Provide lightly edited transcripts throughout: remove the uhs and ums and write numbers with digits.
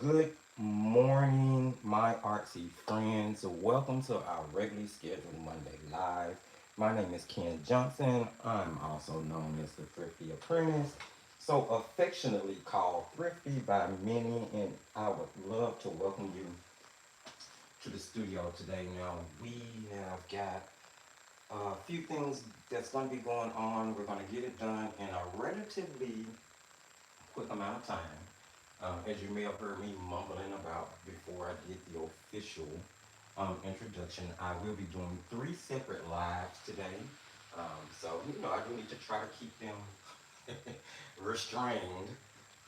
Good morning, my artsy friends. Welcome to our regularly scheduled Monday Live. My name is Ken Johnson. I'm also known as the Thrifty Apprentice, so affectionately called Thrifty by many, and I would love to welcome you to the studio today. Now, we have got a few things that's going to be going on. We're going to get it done in a relatively quick amount of time. As you may have heard me mumbling about before I did the official introduction, I will be doing three separate lives today. I do need to try to keep them restrained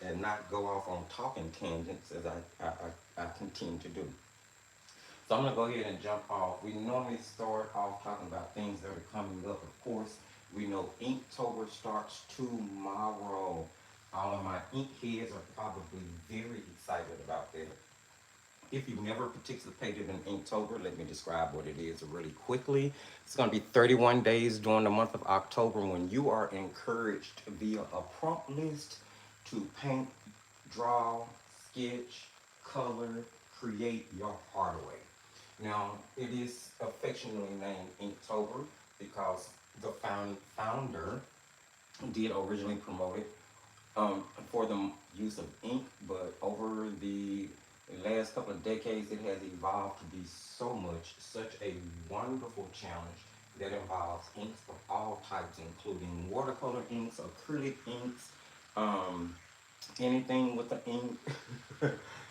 and not go off on talking tangents as I continue to do. So I'm going to go ahead and jump off. We normally start off talking about things that are coming up. Of course, we know Inktober starts tomorrow. All of my ink heads are probably very excited about that. If you've never participated in Inktober, let me describe what it is really quickly. It's going to be 31 days during the month of October when you are encouraged via a prompt list to paint, draw, sketch, color, create your heart away. Now, it is affectionately named Inktober because the founder did originally promote it for the use of ink, but over the last couple of decades, it has evolved to be such a wonderful challenge that involves inks of all types, including watercolor inks, acrylic inks, um, anything with the ink,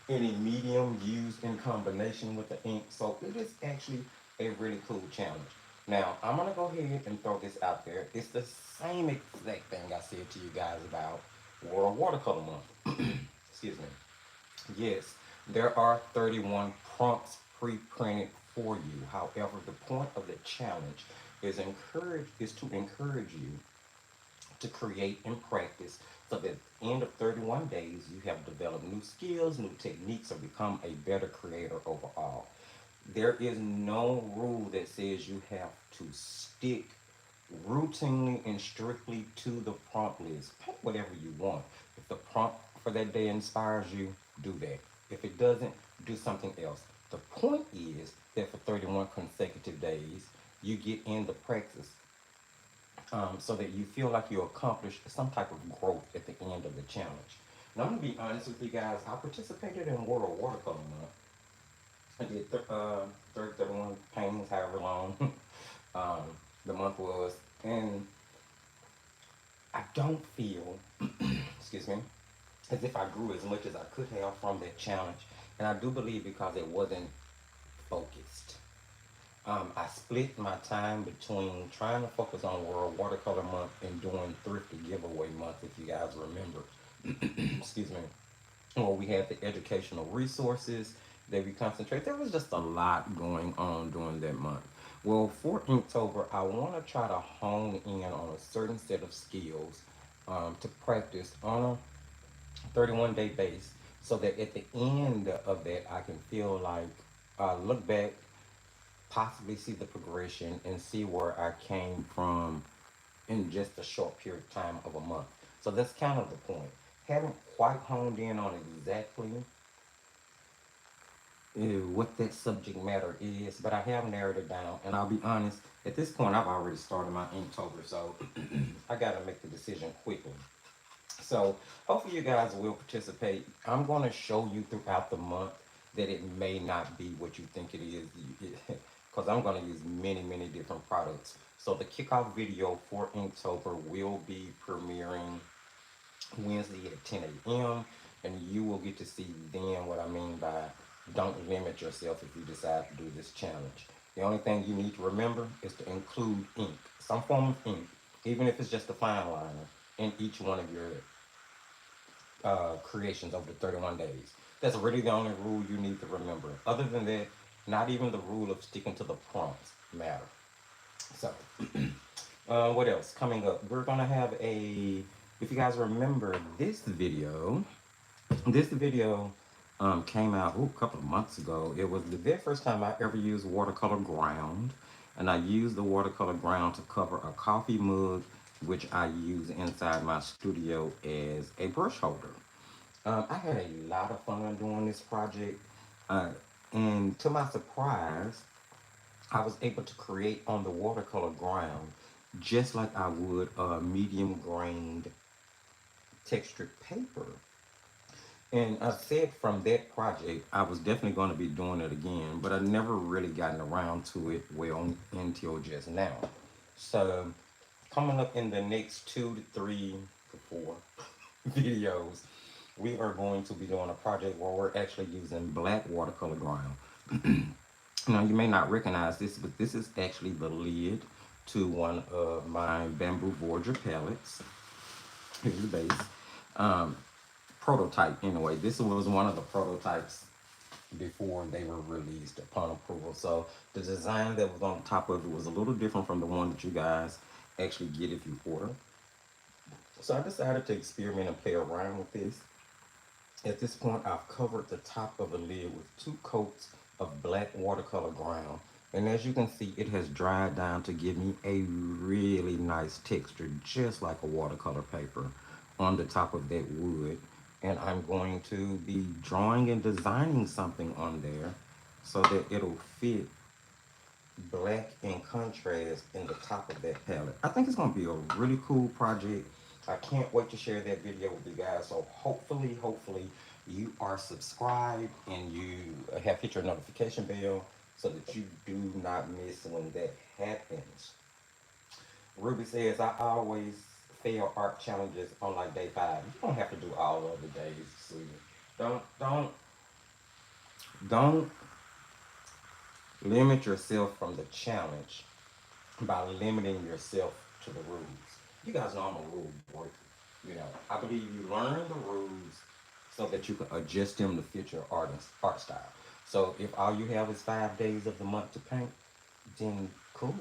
any medium used in combination with the ink. So it is actually a really cool challenge. Now, I'm going to go ahead and throw this out there. It's the same exact thing I said to you guys about World Watercolor Month. Excuse me. Yes, there are 31 prompts pre-printed for you. However, the point of the challenge is to encourage you to create and practice so that at the end of 31 days you have developed new skills, new techniques, or become a better creator overall. There is no rule that says you have to stick routinely and strictly to the prompt list. Pick whatever you want. If the prompt for that day inspires you, do that. If it doesn't, do something else. The point is that for 31 consecutive days, you get in the practice so that you feel like you accomplished some type of growth at the end of the challenge. Now, I'm going to be honest with you guys. I participated in World Watercolor Month. I did 31 paintings, however long um, the month was. And I don't feel, excuse me, as if I grew as much as I could have from that challenge. And I do believe because it wasn't focused. I split my time between trying to focus on World Watercolor Month and doing Thrifty Giveaway Month, if you guys remember. Excuse me. Well, we had the educational resources that we concentrate. There was just a lot going on during that month. Well, for Inktober, I want to try to hone in on a certain set of skills to practice on a 31-day base so that at the end of that, I can feel like look back, possibly see the progression, and see where I came from in just a short period of time of a month. So that's kind of the point. Haven't quite honed in on exactly what that subject matter is, but I have narrowed it down. And I'll be honest, at this point, I've already started my Inktober, so I got to make the decision quickly. So hopefully you guys will participate. I'm going to show you throughout the month that it may not be what you think it is, because I'm going to use many different products. So the kickoff video for Inktober will be premiering Wednesday at 10 a.m. And you will get to see then what I mean by don't limit yourself if you decide to do this challenge. The only thing you need to remember is to include ink, some form of ink, even if it's just a fine liner, in each one of your creations over the 31 days. That's really the only rule you need to remember. Other than that, not even the rule of sticking to the prompts matter. So, what else? Coming up, we're going to have if you guys remember this video came out a couple of months ago. It was the very first time I ever used watercolor ground. And I used the watercolor ground to cover a coffee mug, which I use inside my studio as a brush holder. I had a lot of fun doing this project, uh, and to my surprise, I was able to create on the watercolor ground just like I would a medium grained textured paper. And I said from that project, I was definitely going to be doing it again, but I never really gotten around to it well until just now. So, coming up in the next 2 to 3 to 4 videos, we are going to be doing a project where we're actually using black watercolor ground. Now, you may not recognize this, but this is actually the lid to one of my bamboo Voyager palettes. Here's the base. Um, Prototype, anyway. This was one of the prototypes before they were released upon approval. So the design that was on top of it was a little different from the one that you guys actually get if you order. So I decided to experiment and play around with this. At this point, I've covered the top of the lid with 2 coats of black watercolor ground. And as you can see, it has dried down to give me a really nice texture, just like a watercolor paper on the top of that wood. And I'm going to be drawing and designing something on there so that it'll fit black in contrast in the top of that palette. I think it's going to be a really cool project. I can't wait to share that video with you guys. So hopefully you are subscribed and you have hit your notification bell so that you do not miss when that happens. Ruby says, I always fail art challenges on like day 5. You don't have to do all of the days, sweetie. Don't limit yourself from the challenge by limiting yourself to the rules. You guys know I'm a rule breaker. You know, I believe you learn the rules so that you can adjust them to fit your art style. So if all you have is 5 days of the month to paint, then cool.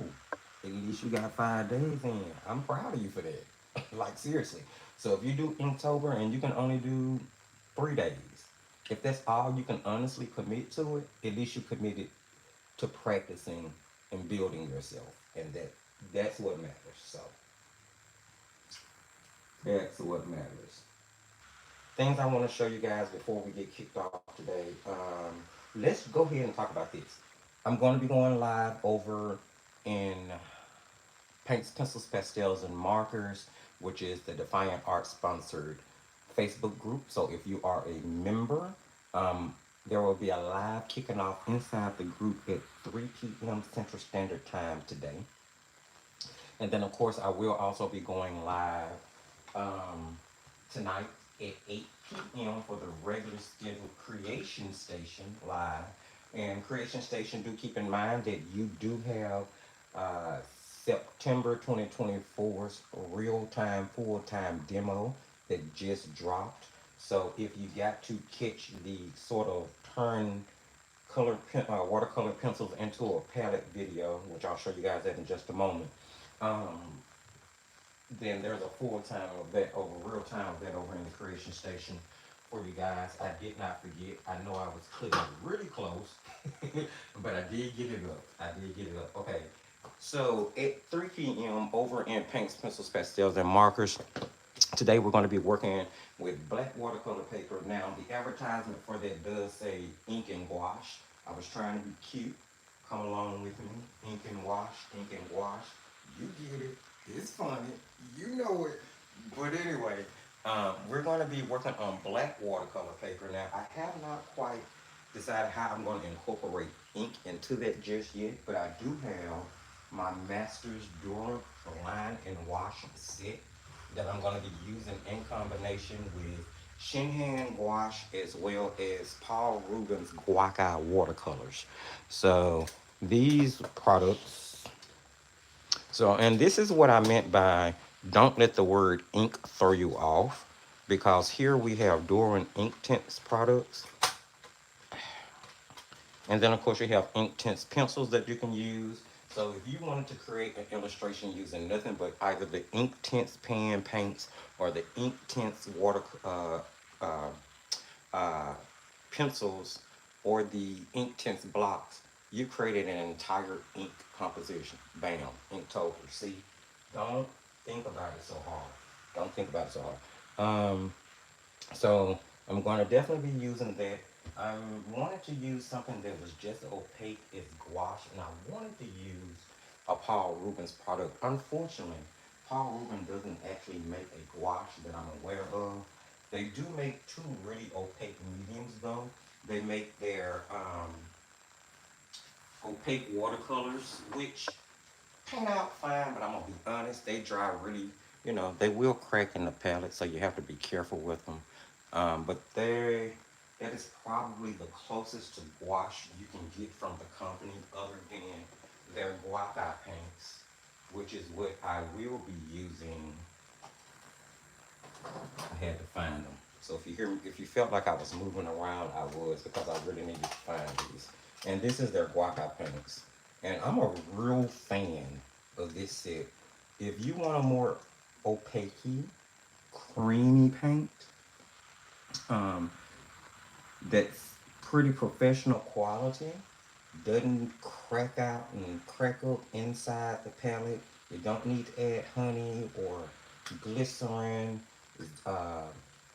At least you got 5 days in. I'm proud of you for that. Like seriously. So if you do Inktober and you can only do 3 days, if that's all you can honestly commit to it, at least you committed to practicing and building yourself, and that's what matters. So that's what matters. Things I want to show you guys before we get kicked off today. Let's go ahead and talk about this. I'm going to be going live over in Paints, Pencils, Pastels, and Markers, which is the Defiant Art sponsored Facebook group. So if you are a member, there will be a live kicking off inside the group at 3 p.m. Central Standard Time today. And then, of course, I will also be going live tonight at 8 p.m. for the regular scheduled Creation Station live. And Creation Station, do keep in mind that you do have September 2024's real-time, full-time demo that just dropped. So if you got to catch the sort of turn watercolor pencils into a palette video, which I'll show you guys that in just a moment, um, then there's a full-time event over real-time event over in the Creation Station for you guys. I did not forget. I know I was clicking really close, but I did get it up. I did get it up. Okay. So at 3 p.m. over in Paints, Pencils, Pastels, and Markers, today we're going to be working with black watercolor paper. Now the advertisement for that does say ink and gouache. I was trying to be cute. Come along with me. Ink and wash, ink and gouache. You get it. It's funny. You know it. But anyway, we're going to be working on black watercolor paper. Now, I have not quite decided how I'm going to incorporate ink into that just yet, but I do have my Masters Dura line and wash set that I'm going to be using in combination with Shinhan gouache as well as Paul Rubens Gouache watercolors. So these products, and this is what I meant by don't let the word ink throw you off, because here we have Duran ink tints products. And then of course you have ink tints pencils that you can use. So if you wanted to create an illustration using nothing but either the ink tints pan paints or the ink tints water uh, uh, pencils or the ink tints blocks, you created an entire ink composition. Bam, Inktober. See, don't think about it so hard. Don't think about it so hard. So I'm going to definitely be using that. I wanted to use something that was just opaque as gouache, and I wanted to use a Paul Rubens product. Unfortunately, Paul Rubens doesn't actually make a gouache that I'm aware of. They do make two really opaque mediums though. They make their opaque watercolors, which paint out fine, but I'm gonna be honest, they dry really, they will crack in the palette, so you have to be careful with them. But that is probably the closest to gouache you can get from the company, other than their guaca paints, which is what I will be using. I had to find them. So if you felt like I was moving around, I was, because I really needed to find these. And this is their guaca paints. And I'm a real fan of this set. If you want a more opaque, creamy paint, um, that's pretty professional quality, doesn't crack out and crack up inside the palette. You don't need to add honey or glycerin. Uh,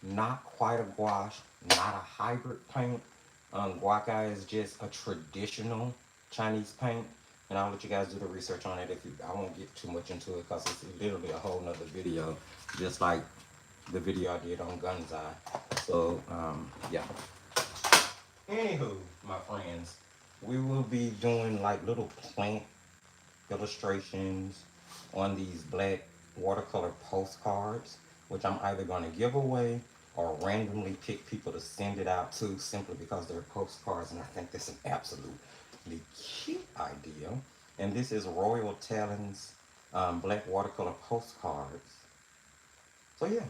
Not quite a gouache, not a hybrid paint. Guaca is just a traditional Chinese paint, and I'll let you guys do the research on it. I won't get too much into it because it's literally a whole nother video, just like the video I did on Gunzai. So yeah. Anywho, my friends, we will be doing like little plant illustrations on these black watercolor postcards, which I'm either going to give away or randomly pick people to send it out to, simply because they're postcards, and I think that's an absolutely cute idea. And this is Royal Talon's black watercolor postcards. So yeah,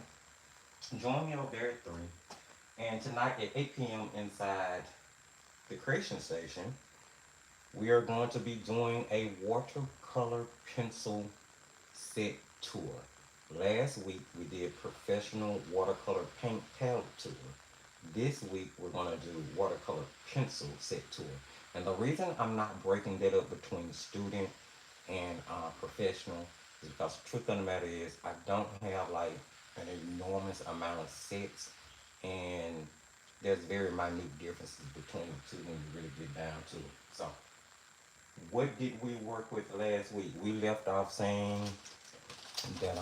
join me over there at 3. And tonight at 8 p.m. inside the Creation Station, we are going to be doing a watercolor pencil set tour. Last week we did professional watercolor paint palette tour. This week we're going to do watercolor pencil set tour. And the reason I'm not breaking that up between student and professional is because the truth of the matter is I don't have like an enormous amount of sets, and there's very minute differences between the two when you really get down to it. So what did we work with last week? We left off saying that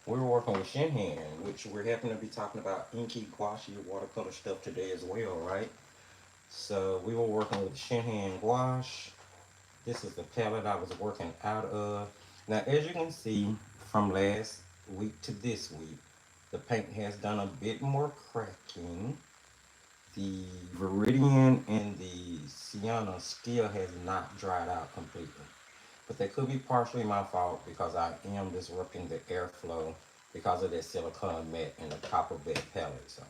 we were working with shinhan, which we're happen to be talking about Inky, Gouache, watercolor stuff today as well, right? So we were working with shinhan gouache. This is the palette I was working out of. Now, as you can see from last week to this week, the paint has done a bit more cracking. The Viridian and the Sienna still has not dried out completely. But that could be partially my fault because I am disrupting the airflow because of that silicone matte in the top of that palette. So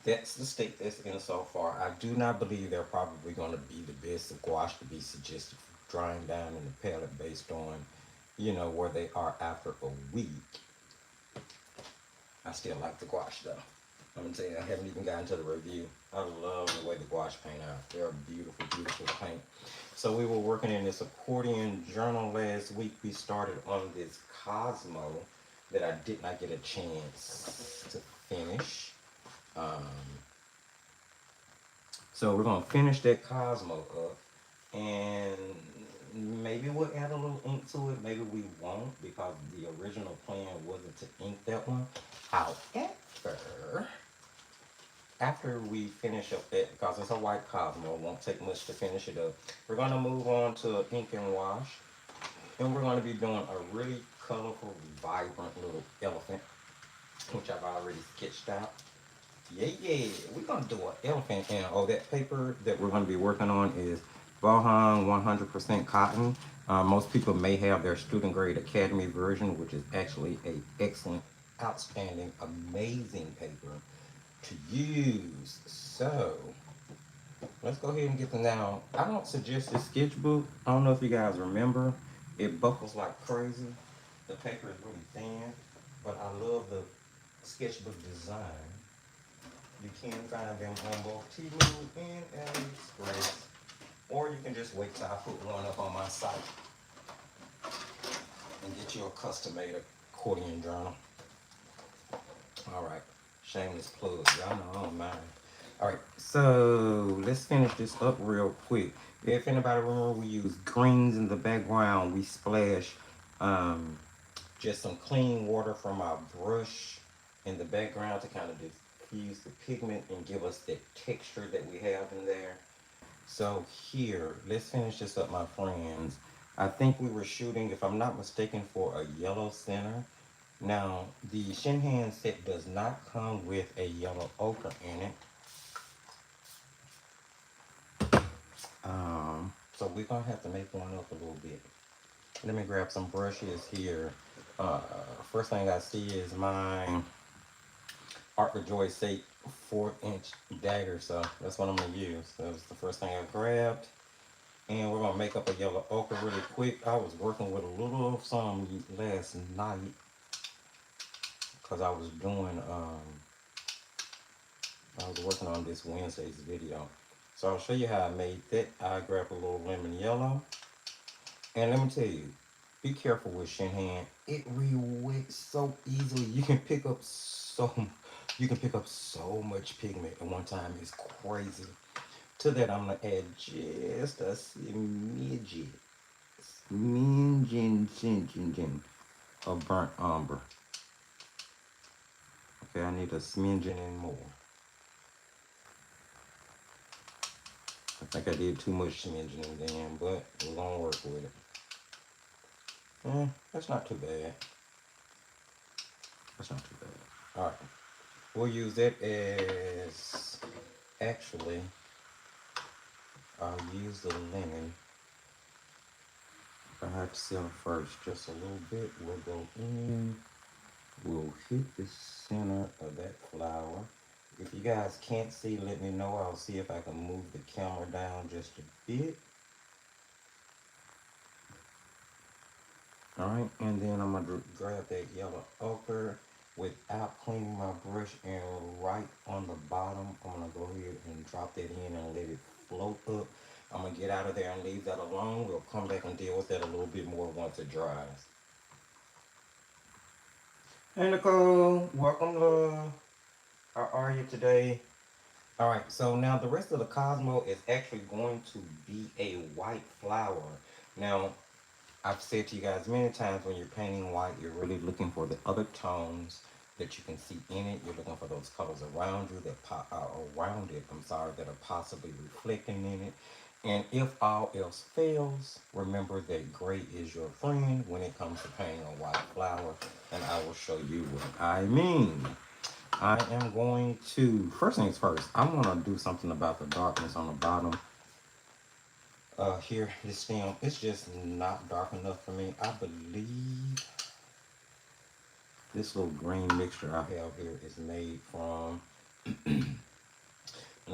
that's the state that's in so far. I do not believe they're probably going to be the best gouache to be suggested for drying down in the palette based on, where they are after a week. I still like the gouache though. I'm gonna tell you, I haven't even gotten to the review. I love the way the gouache paint out. They're a beautiful, beautiful paint. So we were working in this accordion journal last week. We started on this Cosmo that I did not get a chance to finish. So we're gonna finish that Cosmo up, and maybe we'll add a little ink to it. Maybe we won't, because the original plan wasn't to ink that one. However, after we finish up that, because it's a white Cosmo, it won't take much to finish it up, we're going to move on to ink and wash. And we're going to be doing a really colorful, vibrant little elephant, which I've already sketched out. Yeah, we're going to do an elephant. And that paper that we're going to be working on is Bohong 100% cotton. Most people may have their student grade academy version, which is actually a excellent, outstanding, amazing paper to use. So let's go ahead and get them now. I don't suggest this sketchbook. I don't know if you guys remember. It buckles like crazy. The paper is really thin, but I love the sketchbook design. You can find them on both Temu and AliExpress, or you can just wait till I put one up on my site and get you a custom-made accordion journal. All right, shameless plug. Y'all know I don't mind. All right, so let's finish this up real quick. If anybody remember, we use greens in the background. We splash um, just some clean water from our brush in the background to kind of diffuse the pigment and give us that texture that we have in there. So here, let's finish this up, my friends. I think we were shooting, if I'm not mistaken, for a yellow center. Now, the Shinhan set does not come with a yellow ochre in it. So we're going to have to make one up a little bit. Let me grab some brushes here. Uh, First thing I see is my Art for Joy's sake 4-inch dagger, so that's what I'm going to use. That was the first thing I grabbed. And we're going to make up a yellow ochre really quick. I was working with a little of some last night because I was doing, I was working on this Wednesday's video. So I'll show you how I made that. I grabbed a little lemon yellow. And let me tell you, be careful with Shinhan. It re-wets so easily. You can pick up so much pigment at one time. It's crazy. To that, I'm gonna add just a smidgen of burnt umber. Okay, I need a smidgen and more. I think I did too much smidgening then, but we're gonna work with it. That's not too bad. That's not too bad. Alright. We'll use that as, actually, I'll use the lemon. I have to sell first just a little bit. We'll go in. We'll hit the center of that flower. If you guys can't see, let me know. I'll see if I can move the camera down just a bit. Alright, and then I'm going to grab that yellow ochre without cleaning my brush, and right on the bottom, I'm going to go ahead and drop that in and let it float up. I'm going to get out of there and leave that alone. We'll come back and deal with that a little bit more once it dries. Hey Nicole, welcome love. How are you today? Alright, so now the rest of the Cosmo is actually going to be a white flower. Now, I've said to you guys many times, when you're painting white, you're really looking for the other tones that you can see in it. You're looking for those colors around you that that are possibly reflecting in it. And if all else fails, remember that gray is your friend when it comes to painting a white flower, and I will show you what I mean. I am going to, first things first, I'm going to do something about the darkness on the bottom. Here, this stem, it's just not dark enough for me. I believe this little green mixture I have here is made from, and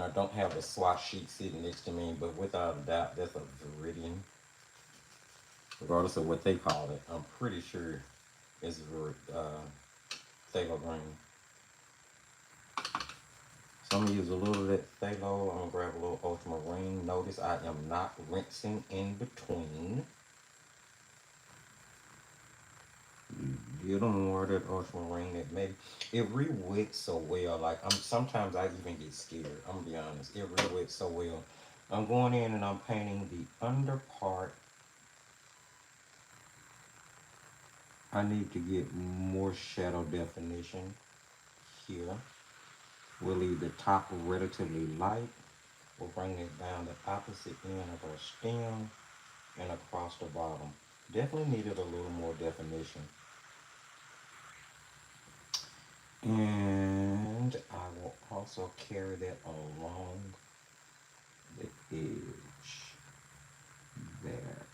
I don't have a swatch sheet sitting next to me, but without a doubt, that's a Viridian. Regardless of what they call it, I'm pretty sure it's phthalo green. So I'm going to use a little of that phthalo. I'm going to grab a little ultramarine. Notice I am not rinsing in between. A little more of that ultramarine. It re-wets so well. Like, sometimes I even get scared. I'm going to be honest. It re-wets so well. I'm going in and I'm painting the under part. I need to get more shadow definition here. We'll leave the top relatively light. We'll bring it down the opposite end of our stem and across the bottom. Definitely needed a little more definition. And I will also carry that along the edge there.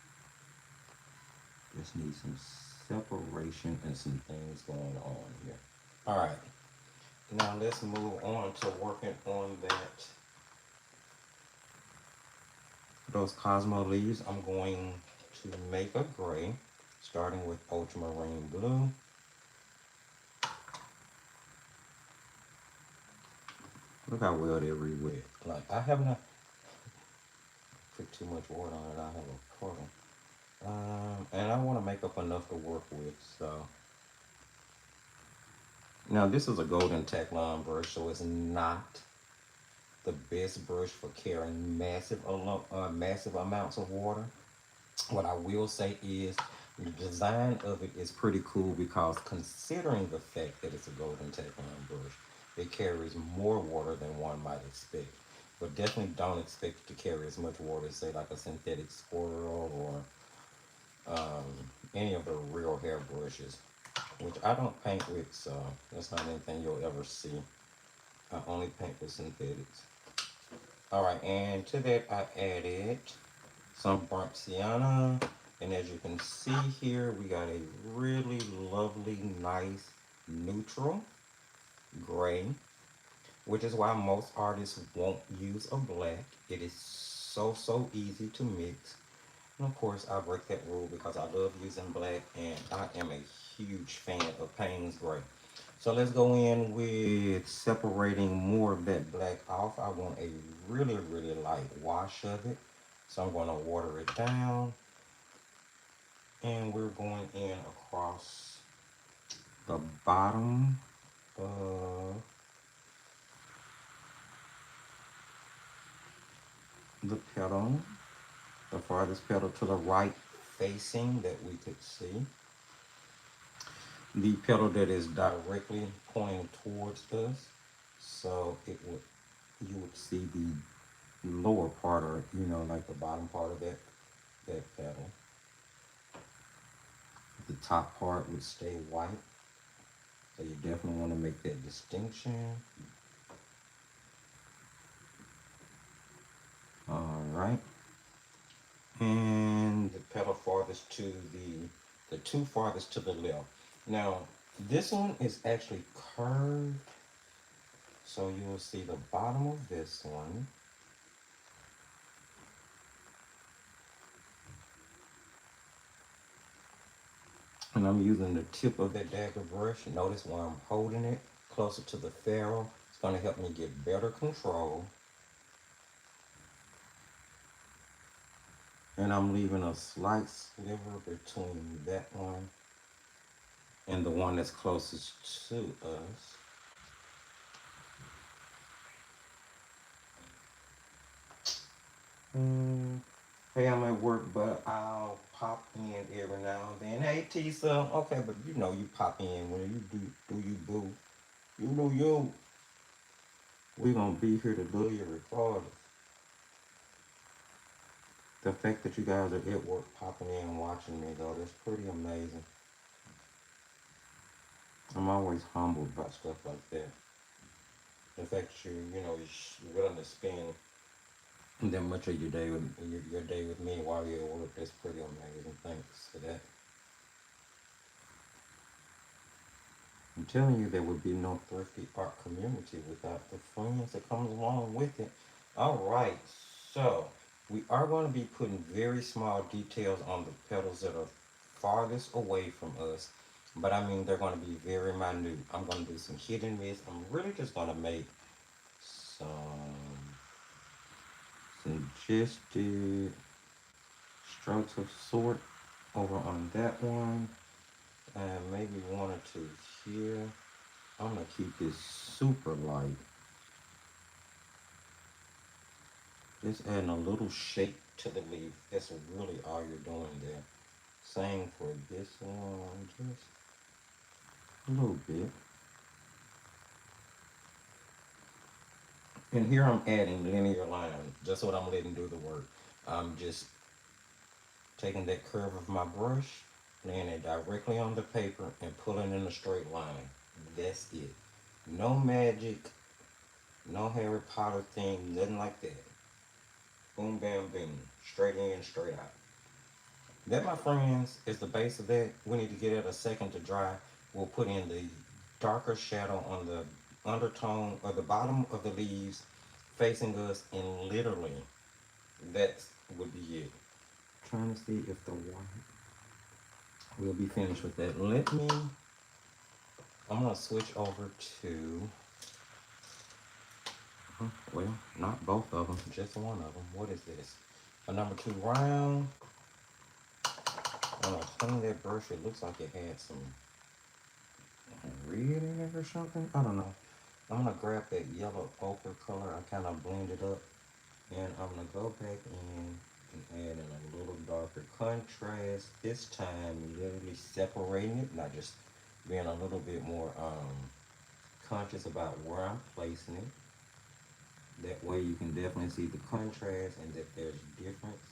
Just need some separation and some things going on here. Alright, now let's move on to working on those Cosmo leaves. I'm going to make a gray, starting with ultramarine blue. Look how well they re-wet. Like, I have not put too much water on it. I have a puddle. And I want to make up enough to work with, so. Now this is a golden Teflon brush, so it's not the best brush for carrying massive amounts of water. What I will say is the design of it is pretty cool because considering the fact that it's a golden Teflon brush, it carries more water than one might expect. But definitely don't expect it to carry as much water as say like a synthetic squirrel or any of the real hair brushes, which I don't paint with, so that's not anything you'll ever see. I only paint with synthetics. Alright, and to that I added some burnt sienna, and as you can see here, we got a really lovely, nice, neutral gray, which is why most artists won't use a black. It is so easy to mix. And of course, I break that rule because I love using black, and I am a huge fan of Payne's gray. So let's go in with separating more of that black off. I want a really light wash of it. So I'm going to water it down. And we're going in across the bottom of the petal, the farthest petal to the right facing that we could see. The petal that is directly pointing towards us, so you would see the lower part, or like the bottom part of that petal. The top part would stay white, so you definitely want to make that distinction. All right, and the petal farthest to the two farthest to the left. Now this one is actually curved, so you will see the bottom of this one. And I'm using the tip of that dagger brush. Notice where I'm holding it closer to the ferrule. It's going to help me get better control. And I'm leaving a slight sliver between that one and the one that's closest to us. Hey, I'm at work, but I'll pop in every now and then. Hey, Tisa. Okay, but you pop in when you do you boo. You know you. We gonna be here to do you regardless. The fact that you guys are at work popping in and watching me, though, that's pretty amazing. I'm always humbled about stuff like that. The fact that you're willing to spend that much of your day with me while you're at work, that's pretty amazing. Thanks for that. I'm telling you, there would be no thrifty art community without the friends that comes along with it. All right, so we are going to be putting very small details on the petals that are farthest away from us, but I mean they're going to be very minute. I'm going to do some hit and miss. I'm really just going to make some suggested strokes of sort over on that one, and maybe one or two here. I'm going to keep this super light. Just adding a little shape to the leaf. That's really all you're doing there. Same for this one, just a little bit. And here I'm adding linear lines, just what I'm letting do the work. I'm just taking that curve of my brush, laying it directly on the paper, and pulling in a straight line. That's it. No magic, no Harry Potter thing, nothing like that. Boom, bam, boom. Straight in, straight out. That, my friends, is the base of that. We need to get it a second to dry. We'll put in the darker shadow on the undertone or the bottom of the leaves facing us, and literally that would be it. Trying to see if the white will be finished with that. I'm going to switch over to, well, not both of them, just one of them. What is this? A number 2 round. I'm going to clean that brush. It looks like it had some red in it or something. I don't know. I'm gonna grab that yellow ochre color. I kind of blend it up, and I'm gonna go back in and add in a little darker contrast. This time, literally separating it, not just being a little bit more conscious about where I'm placing it. That way, you can definitely see the contrast and that there's difference.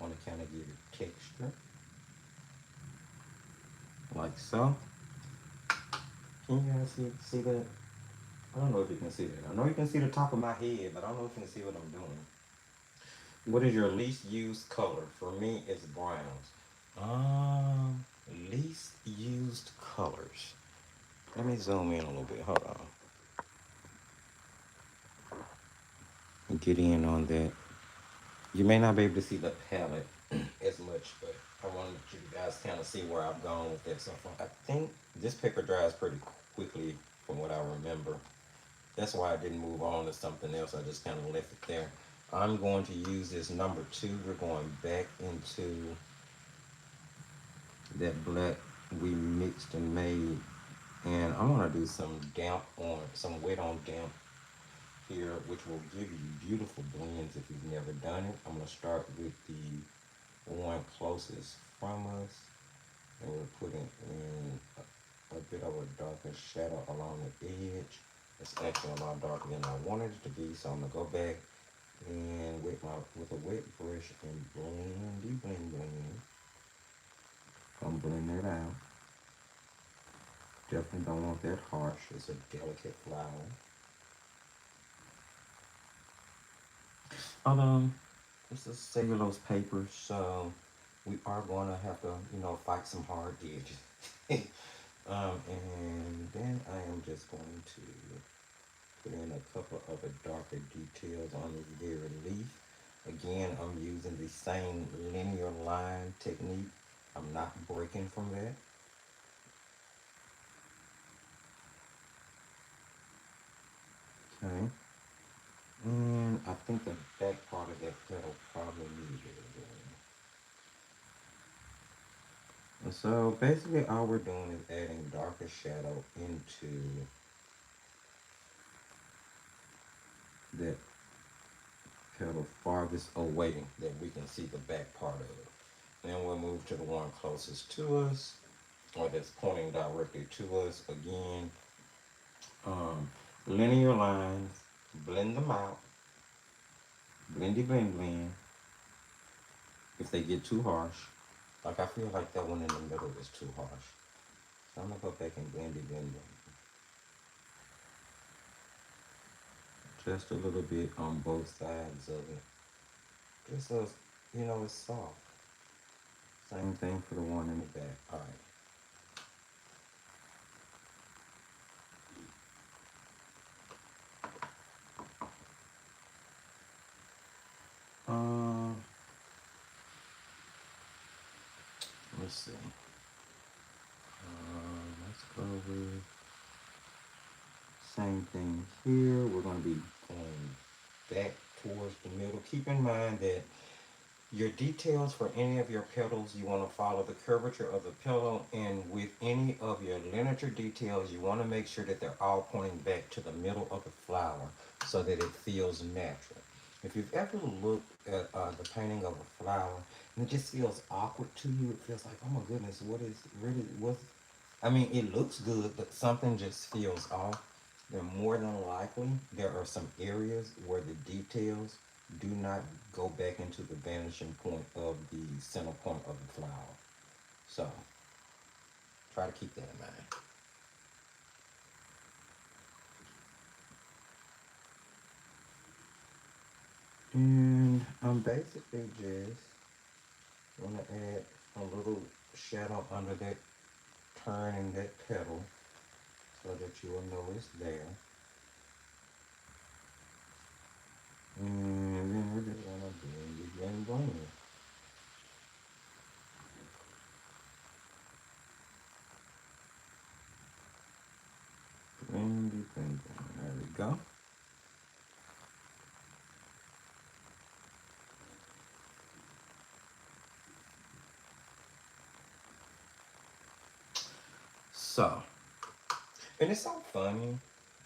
Want to kind of give it texture, like so. Can you guys see that? I don't know if you can see that. I know you can see the top of my head, but I don't know if you can see what I'm doing. What is your least used color? For me, it's browns. Least used colors. Let me zoom in a little bit. Hold on. Get in on that. You may not be able to see the palette as much, but I wanted you guys kind of see where I've gone with that so far. I think this paper dries pretty quickly from what I remember. That's why I didn't move on to something else. I just kind of left it there. I'm going to use this number 2. We're going back into that black we mixed and made. And I'm going to do some wet on damp here, which will give you beautiful blends if you've never done it. I'm going to start with the one closest from us. And we're putting in a bit of a darker shadow along the edge. It's actually a lot darker than I wanted it to be, so I'm gonna go back and with a wet brush and blend. I'm blend that out. Definitely don't want that harsh. It's a delicate flower. This is cellulose paper, so we are going to have to, fight some hard edges. And then I am just going to put in a couple of the darker details on this very leaf. Again, I'm using the same linear line technique. I'm not breaking from that. Okay. And I think the back part of that petal probably needs it again. And so basically all we're doing is adding darker shadow into that petal farthest away that we can see the back part of it. Then we'll move to the one closest to us, or that's pointing directly to us. Again, linear lines, blend them out, blend. If they get too harsh, like I feel like that one in the middle is too harsh. So I'm gonna go back and blend. Just a little bit on both sides of it. Just so it's soft. Same thing for the one in the back. All right. Let's see. Let's go with same thing here. We're going to be going back towards the middle. Keep in mind that your details for any of your petals, you want to follow the curvature of the petal, and with any of your linear details, you want to make sure that they're all pointing back to the middle of the flower so that it feels natural. If you've ever looked at the painting of a flower and it just feels awkward to you, it feels like, oh my goodness, I mean, it looks good, but something just feels off. Then more than likely, there are some areas where the details do not go back into the vanishing point of the center point of the flower. So, try to keep that in mind. And I'm basically just going to add a little shadow under that turn in that petal so that you will know it's there. And then we're just going to blend it. Blend. There we go. So, And it's so funny.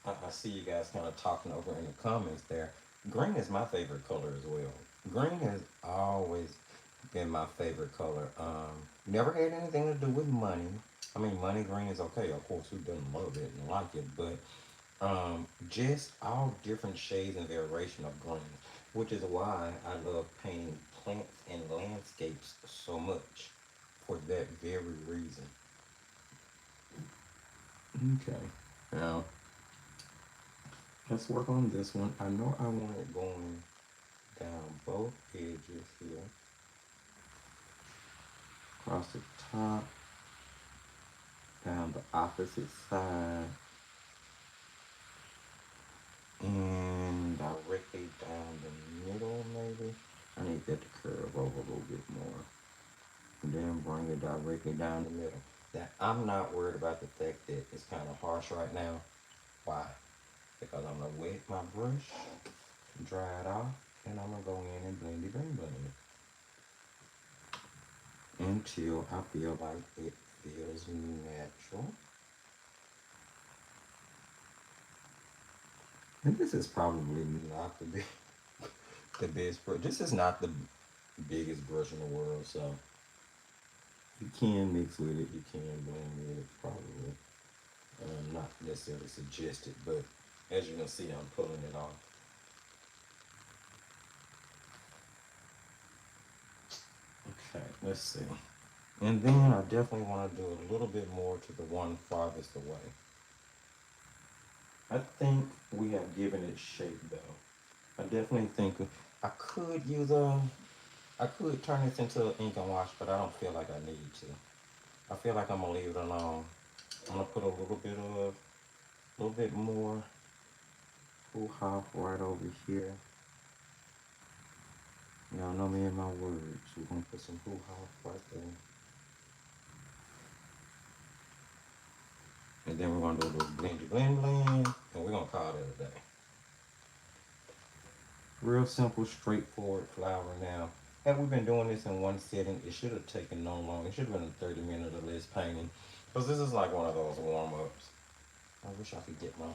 I see you guys kind of talking over in the comments there. Green is my favorite color as well. Green has always been my favorite color. Never had anything to do with money. I mean, money green is okay. Of course, who doesn't love it and like it? But just all different shades and variation of green, which is why I love painting plants and landscapes so much for that very reason. Okay, now let's work on this one. I know I want it going down both edges here, across the top, down the opposite side, and directly down the middle maybe. I need that to curve over a little bit more. And then bring it directly down the middle. Now, I'm not worried about the fact that it's kind of harsh right now. Why? Because I'm going to wet my brush, dry it off, and I'm going to go in and blend it until I feel like it feels natural. And this is probably not the best brush. This is not the biggest brush in the world, so you can mix with it, you can blend with it, probably. Not necessarily suggested, but as you can see, I'm pulling it off. Okay, let's see. And then I definitely want to do a little bit more to the one farthest away. I think we have given it shape though. I definitely think I could use I could turn this into an ink and wash, but I don't feel like I need to. I feel like I'm gonna leave it alone. I'm gonna put a little bit more hoo-ha right over here. Y'all know me and my words. We're gonna put some hoo-ha right there. And then we're gonna do a little blend, and we're gonna call it a day. Real simple, straightforward flower now. Had we been doing this in one setting, it should have taken no long. It should have been a 30-minute or less painting. Because this is like one of those warm-ups. I wish I could get my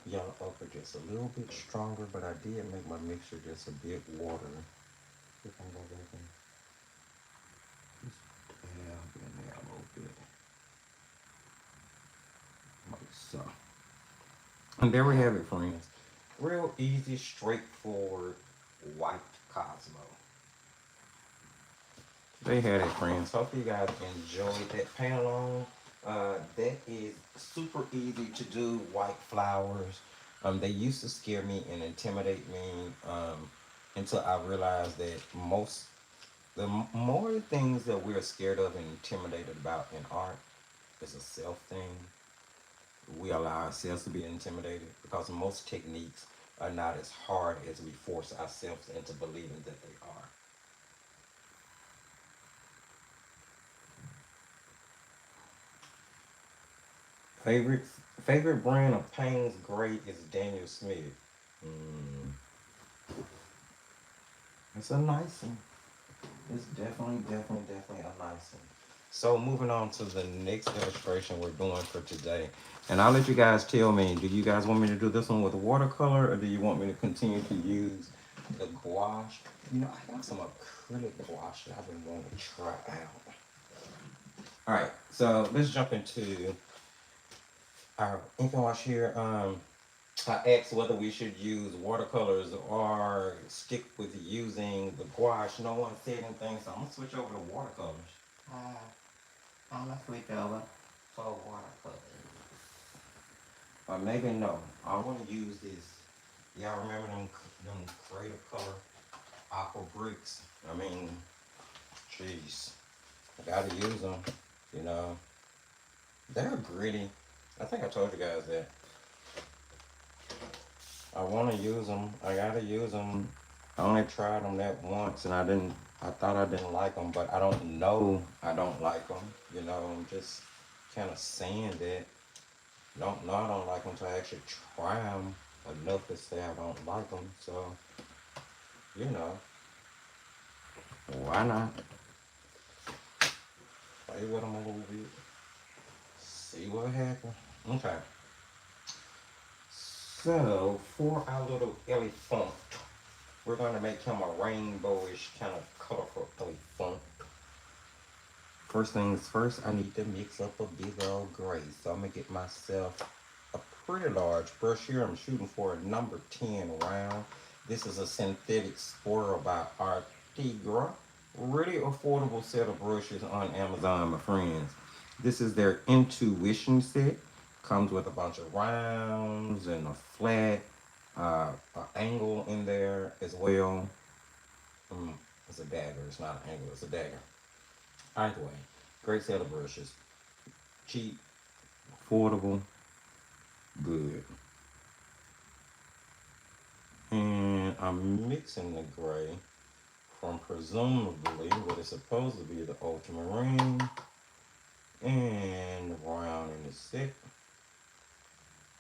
yellow ochre just a little bit stronger, but I did make my mixture just a bit watery. If I go back and just dab in there a little bit. Like so. And there we have it, friends. Real easy, straightforward, white Cosmo. They had it, friends. Hope you guys enjoyed that paint along. That is super easy to do, white flowers. They used to scare me and intimidate me until I realized that the more things that we're scared of and intimidated about in art is a self thing. We allow ourselves to be intimidated because most techniques are not as hard as we force ourselves into believing that they are. Favorite favorite brand of Payne's Gray is Daniel Smith. Mm, it's a nice one. It's definitely a nice one. So moving on to the next illustration we're doing for today. And I'll let you guys tell me, do you guys want me to do this one with watercolor or do you want me to continue to use the gouache? You know, I got some acrylic gouache that I've been wanting to try out. All right, so let's jump into our ink and wash here. I asked whether we should use watercolors or stick with using the gouache. No one said anything, so I'm gonna switch over to watercolors. I'm gonna switch over for watercolors. Or maybe no. I want to use this. Y'all remember them creative color aqua bricks? I mean, jeez, I gotta use them. You know, they're gritty. I think I told you guys that. I want to use them. I gotta use them. I only tried them that once, and I thought I didn't like them, but I don't know I don't like them. You know, I'm just kind of saying that. Don't know I don't like them until I actually try them enough to say I don't like them. So, you know, why not? Play with them a little bit. See what happens. Okay. So for our little elephant, we're gonna make him a rainbowish kind of colorful elephant. First things first, I need to mix up a big old gray. So I'm gonna get myself a pretty large brush here. I'm shooting for a number 10 round. This is a synthetic spoil by Artigra. Really affordable set of brushes on Amazon, my friends. This is their Intuition set. Comes with a bunch of rounds and a flat angle in there as well. Mm, it's a dagger. It's not an angle. It's a dagger. Either way, great set of brushes. Cheap, affordable, good. And I'm mixing the gray from presumably what is supposed to be the ultramarine and the brown in the set.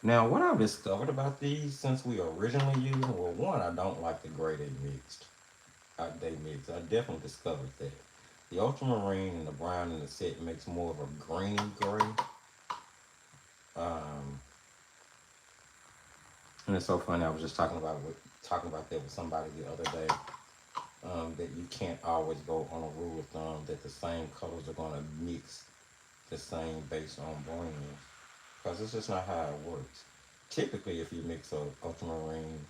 Now, what I've discovered about these since we originally used them, well, one, I don't like the gray they mixed. They mixed. I definitely discovered that. The ultramarine and the brown in the set makes more of a greeny gray. Um, and it's so funny. I was just talking about that with somebody the other day. That you can't always go on a rule of thumb that the same colors are going to mix the same based on brands, because it's just not how it works. Typically, if you mix a ultramarine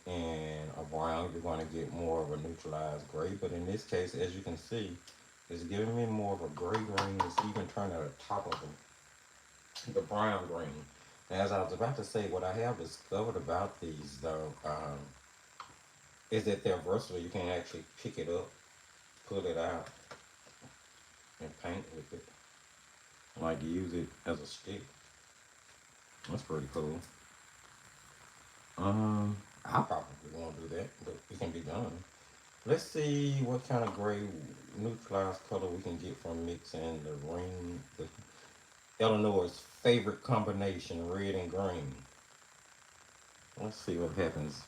and a brown, you're going to get more of a neutralized gray. But in this case, as you can see, it's giving me more of a gray green. It's even turning at the top of the brown green. Now, as I was about to say, what I have discovered about these, though, is that they're versatile. You can actually pick it up, pull it out, and paint with it. Like use it as a stick. That's pretty cool. I probably won't do that, but it can be done. Let's see what kind of gray neutralized color we can get from mixing the Eleanor's favorite combination, red and green. Let's see what happens.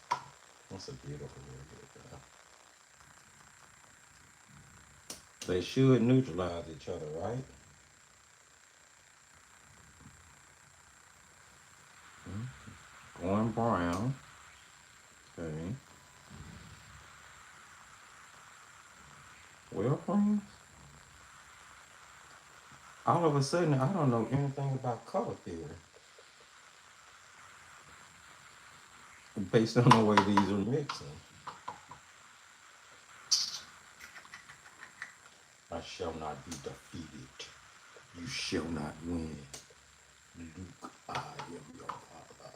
That's a beautiful red. They should neutralize each other, right? Going brown. Okay. Well, friends, all of a sudden, I don't know anything about color theory based on the way these are mixing. I shall not be defeated. You shall not win. Luke, I am your father.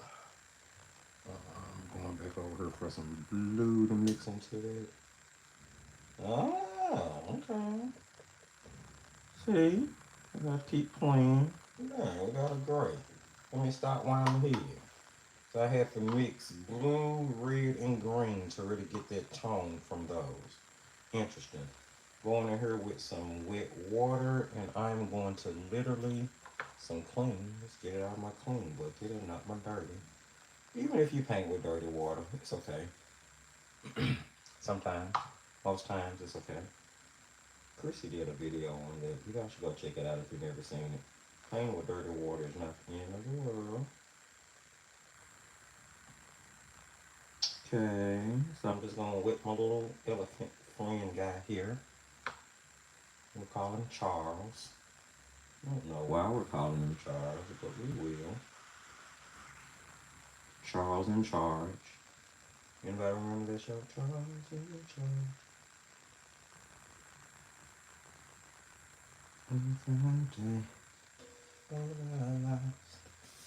I'm going back over here for some blue to mix into that. Oh, okay. See, I gotta keep playing. Yeah, we got a gray. Let me stop while I'm here. So I have to mix blue, red, and green to really get that tone from those. Interesting. Going in here with some wet water, and I'm going to literally some clean. Let's get it out of my clean bucket and not my dirty. Even if you paint with dirty water, it's okay. Sometimes, most times, it's okay. Chrissy did a video on that. You guys should go check it out if you've never seen it. Painting with dirty water is not the end of the world. Okay, so I'm just gonna whip my little elephant friend guy here. We'll call him Charles. I don't know why we're calling him Charles, but we will. Charles in charge. Anybody remember that show? Charles in charge.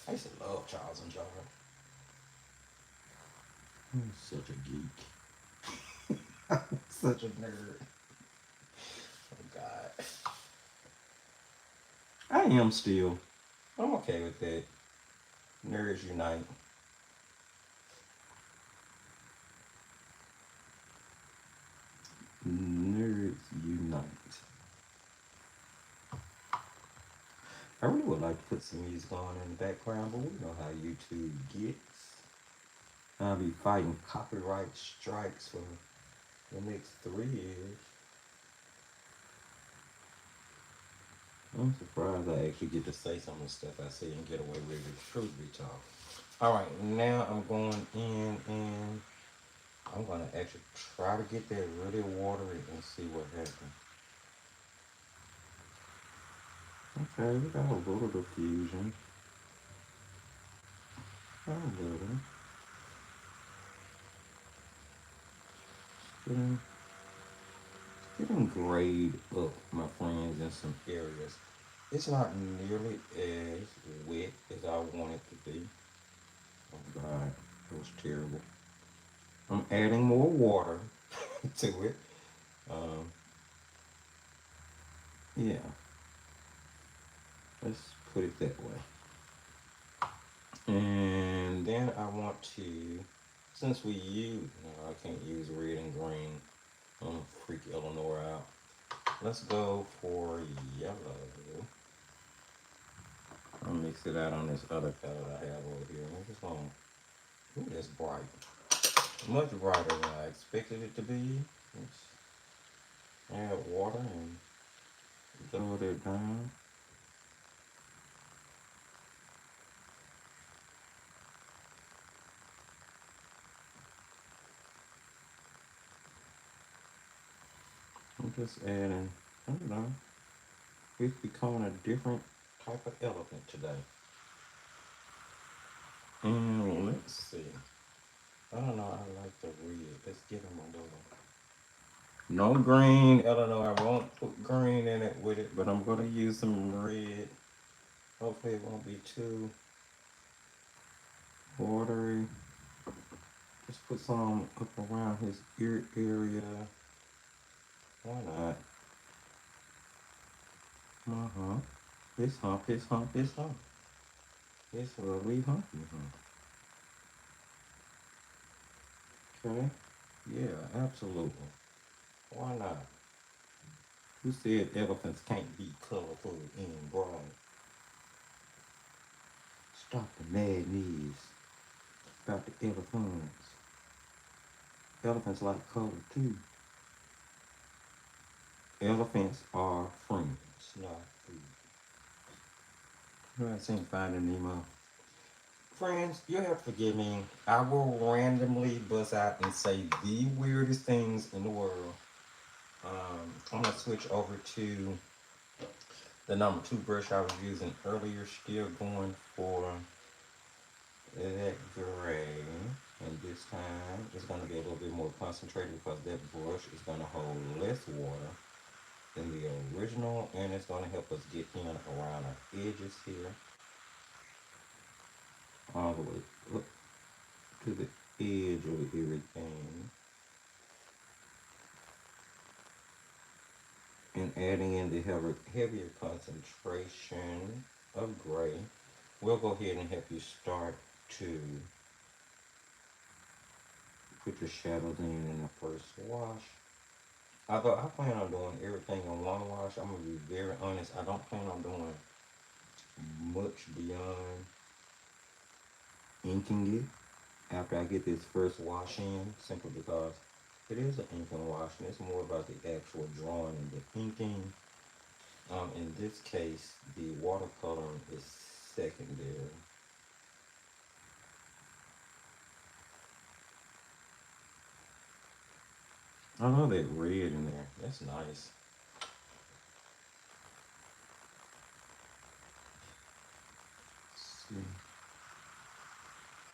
I used to love Charles in charge. I'm such a geek. I'm such a nerd. Oh God. I am still. I'm okay with that. Nerds unite. Nerds unite. I really would like to put some music on in the background, but we know how YouTube gets. I'll be fighting copyright strikes for the next 3 years. I'm surprised I actually get to say some of the stuff I say and get away with it. Truth be told. All right, now I'm going in and I'm gonna actually try to get that really watery and see what happens. Okay, we got a little diffusion. A little. Getting, getting grayed up, my friends, in some areas. It's not nearly as wet as I want it to be. Oh God, it was terrible. I'm adding more water to it. Um, yeah, let's put it that way. And then I want to, since we use, no, I can't use red and green. I'm gonna freak Eleanor out. Let's go for yellow. I'll mix it out on this other palette I have over here. I'm just gonna, ooh, that's bright. Much brighter than I expected it to be. Let's add water and lower that down. I'm just adding, I don't know, it's becoming a different type of elephant today. Let's see. I don't know, I like the red. Let's give him a little. No green, Eleanor. I won't put green in it with it, but I'm gonna use some red. Hopefully it won't be too watery. Just put some up around his ear area. Why not? Uh-huh. His hump, his hump, his hump. His lovely humpy hump. Okay. Yeah, absolutely. Why not? Who said elephants can't be colorful and bright? Stop the madness about the elephants. Elephants like color too. Elephants are friends, not food. You haven't seen Finding Nemo? Friends, you have to forgive me. I will randomly buzz out and say the weirdest things in the world. I'm gonna switch over to the number two brush I was using earlier. Still going for that gray, and this time it's gonna be a little bit more concentrated because that brush is gonna hold less water than the original, and it's gonna help us get in around our edges here, all the way up to the edge of everything. And adding in the heavier concentration of gray, we'll go ahead and help you start to put your shadows in the first wash. Although I plan on doing everything in one wash, I'm going to be very honest, I don't plan on doing much beyond inking it after I get this first wash in, simply because it is an inking wash and it's more about the actual drawing and the inking. In this case, the watercolor is secondary. I love that red in there. That's nice. Let's see.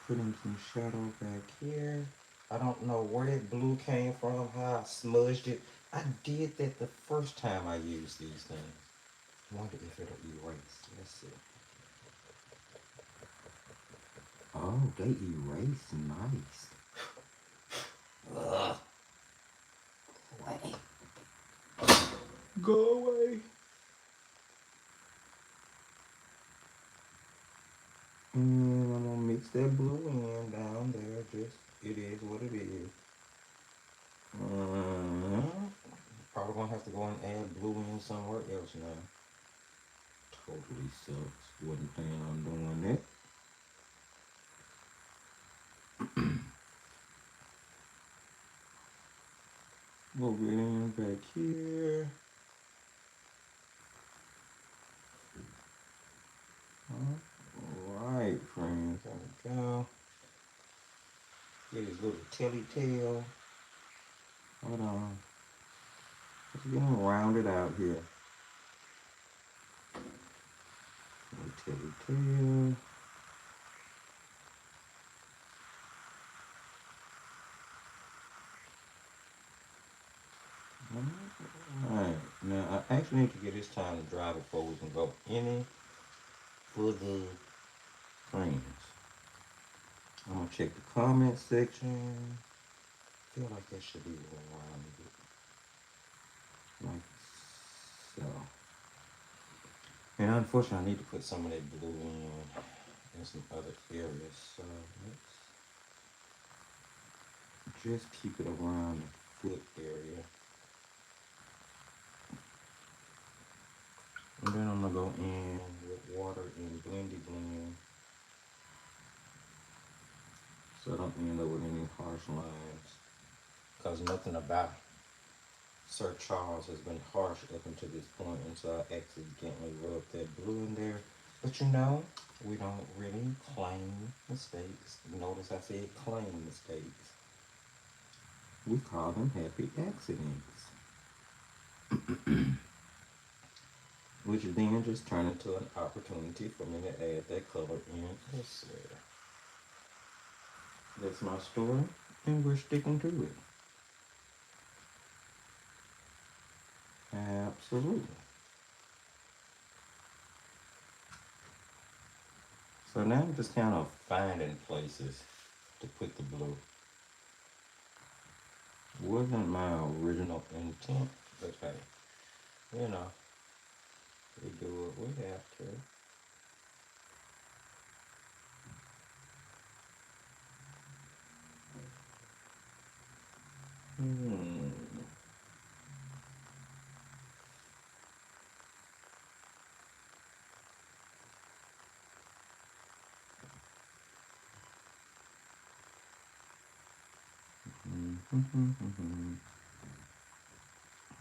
Putting some shadow back here. I don't know where that blue came from, how I smudged it. I did that the first time I used these things. I wonder if it'll erase. Let's see. Oh, they erase nice. Ugh. Away. Go away. And I'm gonna mix that blue in down there. Just, it is what it is. Probably gonna have to go and add blue in somewhere else now. Totally sucks. Wasn't planning on doing that. Move it in back here. Get his little telly tail. Hold on. Let's get him rounded out here. Little telly tail. Alright, now I actually need to get this time to dry before we can go any further frames. I'm gonna check the comment section. I feel like that should be around it. Like so. And unfortunately I need to put some of that blue in some other areas. So let's just keep it around the foot area. And then I'm gonna go in with water and blendy blend so I don't end up with any harsh lines. Because nothing about Sir Charles has been harsh up until this point, and so I accidentally rubbed that blue in there. But you know, we don't really claim mistakes. Notice I said claim mistakes. We call them happy accidents. Which then just turn into an opportunity for me to add that color in elsewhere. That's my story, and we're sticking to it. Absolutely. So now I'm just kind of finding places to put the blue. Wasn't my original intent, but hey, you know, we do what we have to. Hmm.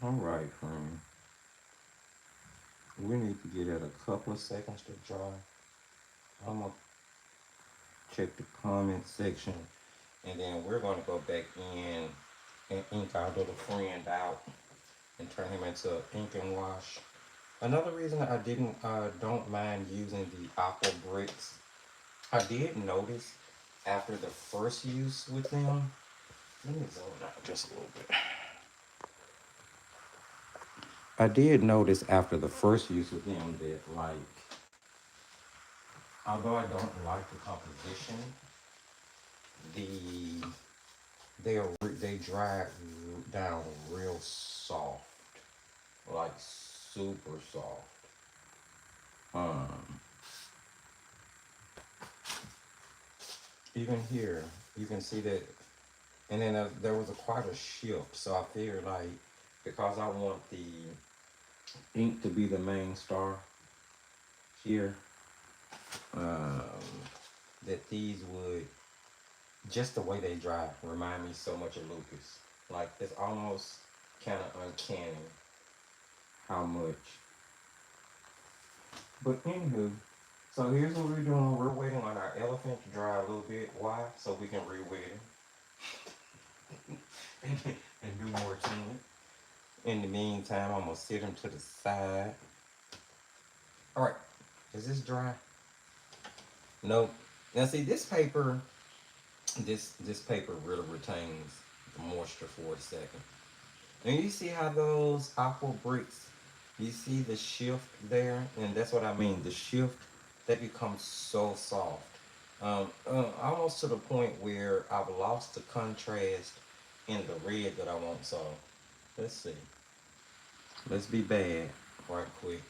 All right, friend. We need to get it a couple of seconds to dry. I'm gonna check the comment section, and then we're gonna go back in and ink our little friend out and turn him into ink and wash. Another reason I don't mind using the aqua bricks, I did notice after the first use with them. Let me zoom out just a little bit. I did notice after the first use with them that, like, although I don't like the composition, the they dry down real soft, like super soft. Um, Even here, you can see that, and then there was quite a shift. So I figured, like, because I want the ink to be the main star here, um, that these would, just the way they dry, remind me so much of Lucas. Like, it's almost kind of uncanny how much. But anywho, so here's what we're doing. We're waiting on our elephant to dry a little bit. Why? So we can re-wet it and do more to it. In the meantime, I'm gonna sit him to the side. All right, is this dry? Nope. Now see, this paper really retains the moisture for a second. And you see how those aqua bricks, you see the shift there? And that's what I mean, the shift, that becomes so soft. Almost to the point where I've lost the contrast in the red that I want. So let's see. Let's be bad right quick.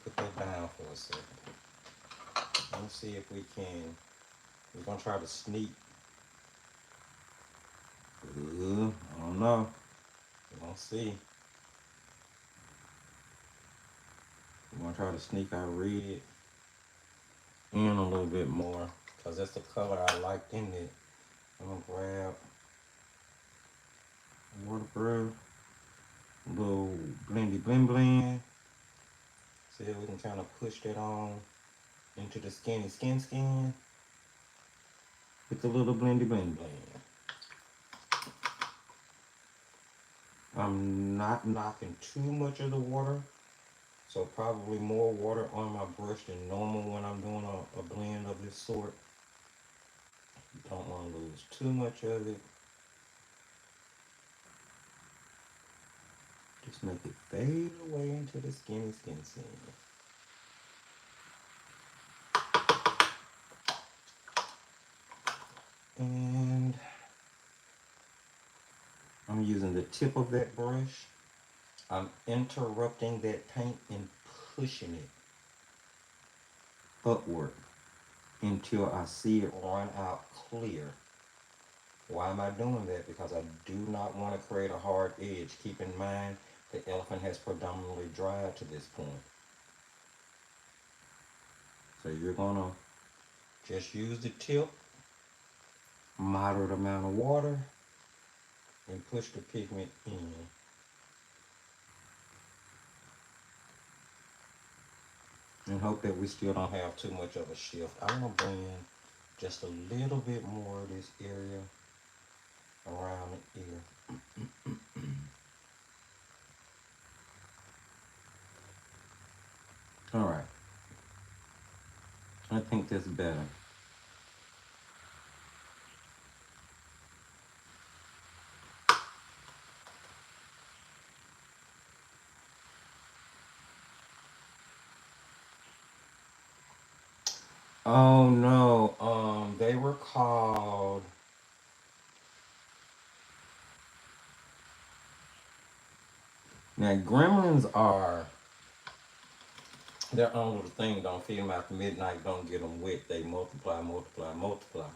Put that down for a second. Let's see if we can. We're gonna try to sneak. I don't know. We're gonna see. We're gonna try to sneak our red in a little bit more, because that's the color I liked in it. I'm gonna grab waterproof, little blendy blend. See if we can kind of push that on into the skin. with the little blendy blend blend. I'm not knocking too much of the water, so probably more water on my brush than normal when I'm doing a blend of this sort. Don't want to lose too much of it. Just make it fade away into the skin. And I'm using the tip of that brush. I'm interrupting that paint and pushing it upward until I see it run out clear. Why am I doing that? Because I do not want to create a hard edge. Keep in mind, the elephant has predominantly dried to this point. So you're gonna just use the tip, moderate amount of water, and push the pigment in. And hope that we still don't have too much of a shift. I'm gonna blend just a little bit more of this area around the ear. All right, I think that's better. Oh no, they were called. Now gremlins are their own little thing. Don't feed them after midnight. Don't get them wet. They multiply, multiply, multiply.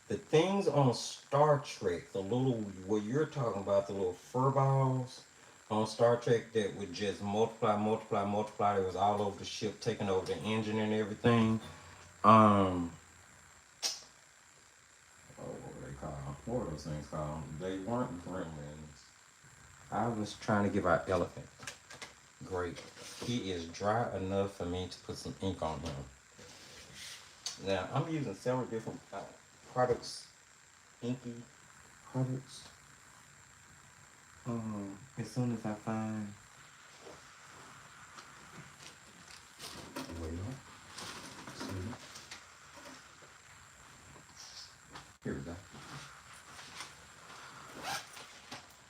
The things on Star Trek, the little what you're talking about, the little fur balls on Star Trek that would just multiply, multiply, multiply. It was all over the ship, taking over the engine and everything. Oh, what were they called? What were those things called? They weren't gremlins. I was trying to give our elephant. Great. He is dry enough for me to put some ink on him. Now, I'm using several different products, Inky products. As soon as I find, well, see, here we go.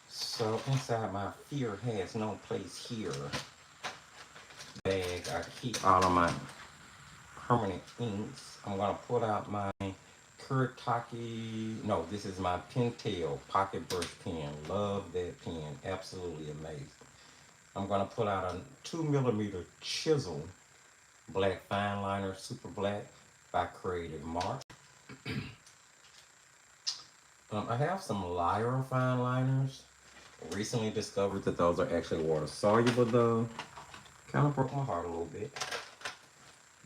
So inside my fear has no place here bag, I keep all of my permanent inks. I'm gonna pull out my Kuretake. No, this is my Pental pocket brush pen. Love that pen. Absolutely amazing. I'm gonna pull out a 2mm chisel black fine liner, super black by Creative Mark. I have some Lyra fine liners. Recently discovered that those are actually water soluble though. Kind of broke my heart a little bit,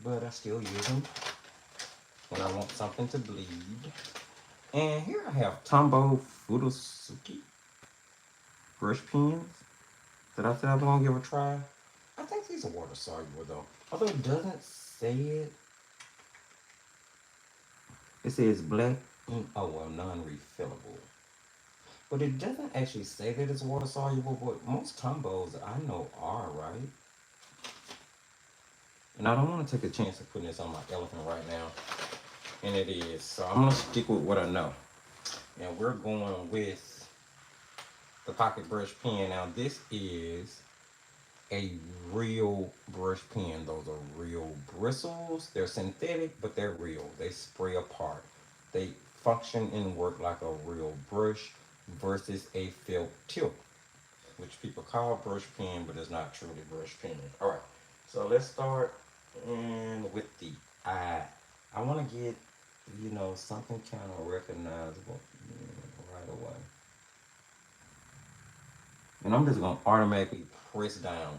but I still use them when I want something to bleed. And here I have Tombow Futosuki brush pens that I said I was gonna give a try. I think these are water soluble though. Although it doesn't say it. It says black ink, oh well, non-refillable. But it doesn't actually say that it's water soluble, but most Tombows I know are, right? And I don't want to take a chance of putting this on my elephant right now. And it is. So I'm gonna stick with what I know. And we're going with the pocket brush pen. Now this is a real brush pen. Those are real bristles. They're synthetic, but they're real. They spray apart. They function and work like a real brush versus a felt tip, which people call brush pen, but it's not truly brush pen. All right, so let's start with the eye. I want to get, something kind of recognizable right away. And I'm just going to automatically press down.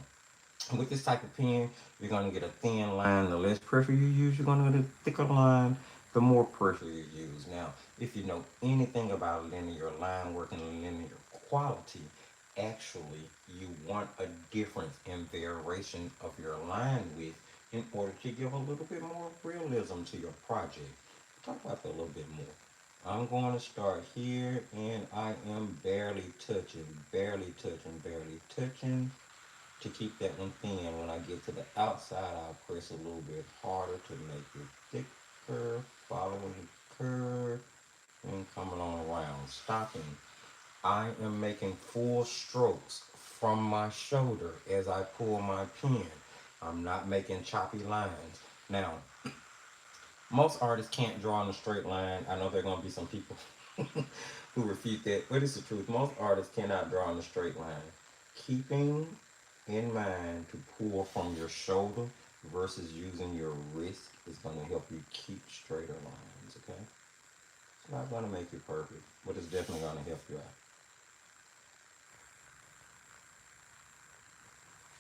With this type of pen, you're going to get a thin line. The less pressure you use, you're going to get a thicker line, the more pressure you use. Now, if you know anything about linear line work and linear quality, actually, you want a difference in variation of your line width in order to give a little bit more realism to your project. Talk about that a little bit more. I'm going to start here, and I am barely touching to keep that one thin. When I get to the outside, I'll press a little bit harder to make it thicker, following the curve, and coming on around, stopping. I am making full strokes from my shoulder as I pull my pen. I'm not making choppy lines. Now, most artists can't draw in a straight line. I know there are going to be some people who refute that, but it's the truth. Most artists cannot draw in a straight line. Keeping in mind to pull from your shoulder versus using your wrist is going to help you keep straighter lines, okay? It's not going to make you perfect, but it's definitely going to help you out.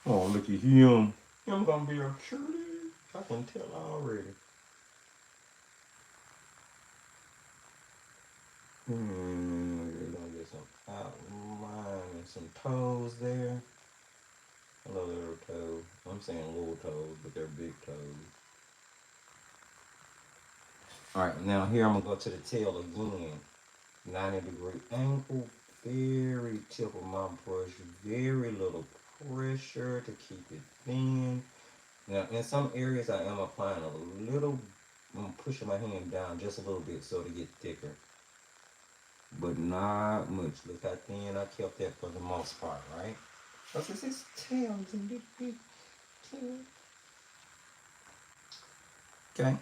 Oh, look at him. Him gonna be a cutie. I can tell already. We're gonna get some outline and some toes there. Hello, little toe. I'm saying little toes, but they're big toes. Alright, now here I'm gonna go to the tail again. 90-degree angle, very tip of my brush, very little pressure to keep it thin. Now, in some areas, I am applying a little, I'm pushing my hand down just a little bit so to get thicker, but not much. Look how thin I kept that for the most part, right? Because this is tails and big tails. Okay,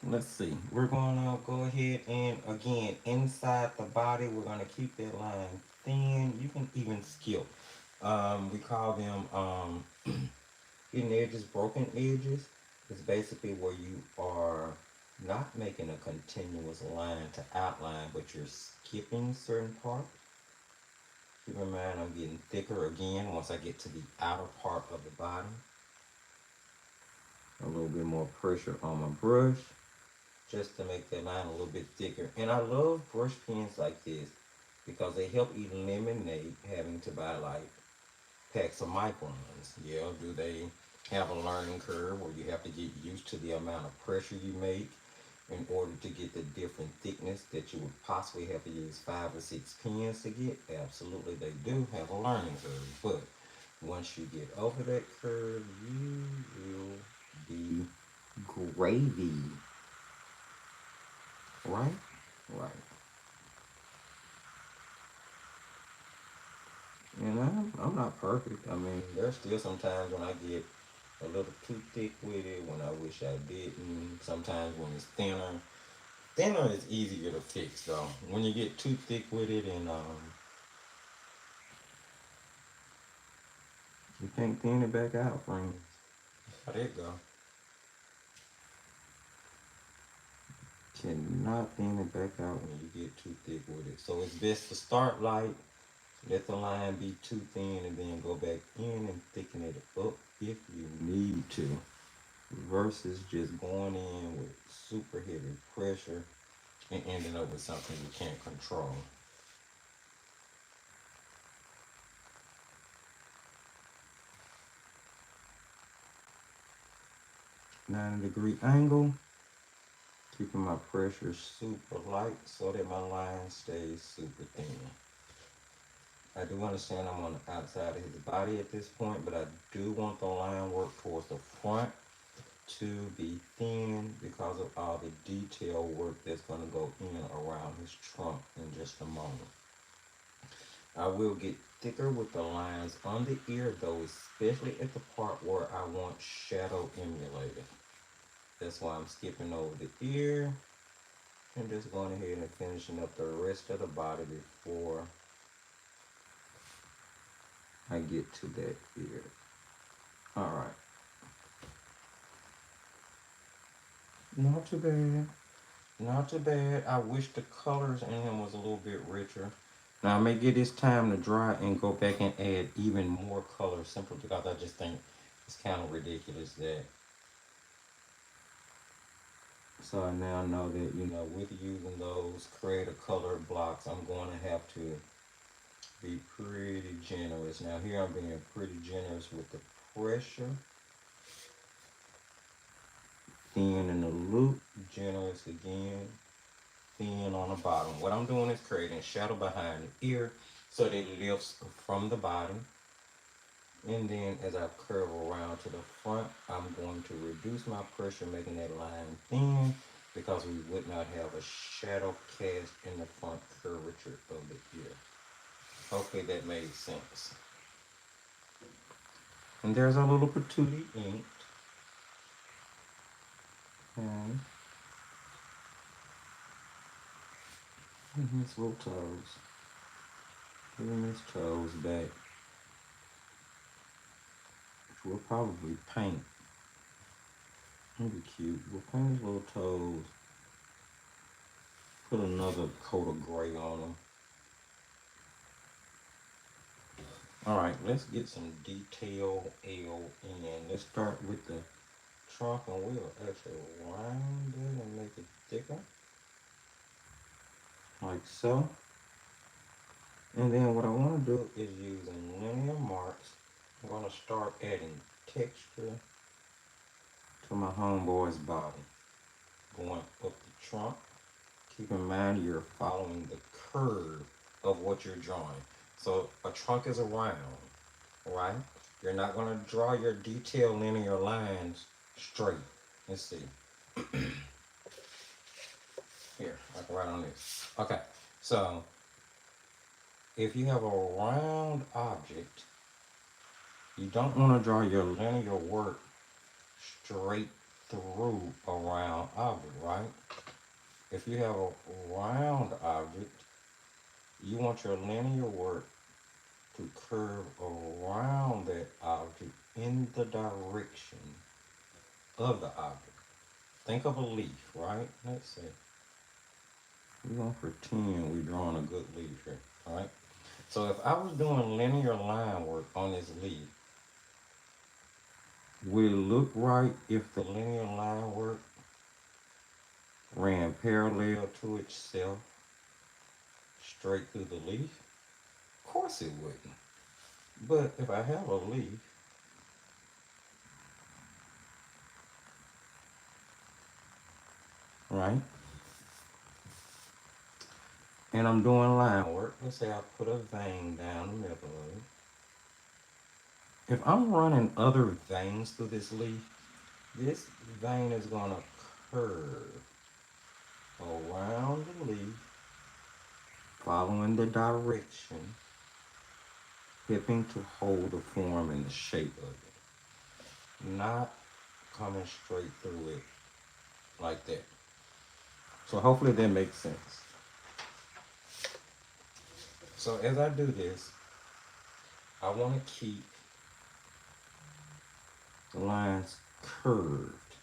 let's see. We're gonna go ahead and again, inside the body, we're gonna keep that line thin. You can even skip. We call them hidden edges, broken edges. It's basically where you are not making a continuous line to outline, but you're skipping certain parts. Keep in mind I'm getting thicker again once I get to the outer part of the body. A little bit more pressure on my brush just to make that line a little bit thicker. And I love brush pens like this because they help eliminate having to buy like packs of microns. Yeah, do they have a learning curve where you have to get used to the amount of pressure you make in order to get the different thickness that you would possibly have to use 5 or 6 pens to get? Absolutely, they do have a learning curve. But once you get over that curve, you will be gravy. Right? Right. And I'm not perfect. I mean, there's still some times when I get a little too thick with it, when I wish I didn't. Sometimes when it's thinner. Thinner is easier to fix though. When you get too thick with it and you can't thin it back out, friend. How that go? Cannot thin it back out when you get too thick with it. So it's best to start light, let the line be too thin, and then go back in and thicken it up if you need to. Versus just going in with super heavy pressure and ending up with something you can't control. 90-degree angle, keeping my pressure super light so that my line stays super thin. I do understand I'm on the outside of his body at this point, but I do want the line work towards the front to be thin because of all the detail work that's going to go in around his trunk in just a moment. I will get thicker with the lines on the ear though, especially at the part where I want shadow emulated. That's why I'm skipping over the ear and just going ahead and finishing up the rest of the body before I get to that ear. Alright. Not too bad. Not too bad. I wish the colors in him was a little bit richer. Now I may get this time to dry and go back and add even more color simply because I just think it's kind of ridiculous that. So I now know that, you know, with using those creative color blocks, I'm going to have to be pretty generous. Now here I'm being pretty generous with the pressure. Thin in the loop, generous again. thin on the bottom. What I'm doing is creating shadow behind the ear so that it lifts from the body. And then as I curve around to the front, I'm going to reduce my pressure, making that line thin, because we would not have a shadow cast in the front curvature of the ear. Hopefully that made sense. And there's our little patootie inked. And his little toes. Giving his toes back. Which we'll probably paint. That'd be cute. We'll paint his little toes. Put another coat of gray on them. Alright, let's get some detail in. Let's start with the trunk, and we'll actually round it and make it thicker. Like so. And then what I want to do is using linear marks. I'm going to start adding texture to my homeboy's body. Going up the trunk. Keep in mind you're following the curve of what you're drawing. So a trunk is a round, right? You're not going to draw your detailed linear lines straight. Let's see. Here, I can write on this. Okay, so if you have a round object, you don't want to draw your linear work straight through a round object, right? If you have a round object, you want your linear work to curve around that object in the direction of the object. Think of a leaf, right? Let's see. We're going to pretend we're drawing a good leaf here, all right? So if I was doing linear line work on this leaf, would it look right if the linear line work ran parallel to itself straight through the leaf? Of course it wouldn't. But if I have a leaf, right, and I'm doing line work, let's say I put a vein down the middle of it. If I'm running other veins through this leaf, this vein is going to curve around the leaf, following the direction, helping to hold the form and the shape of it, not coming straight through it like that. So hopefully that makes sense. So as I do this, I want to keep the lines curved,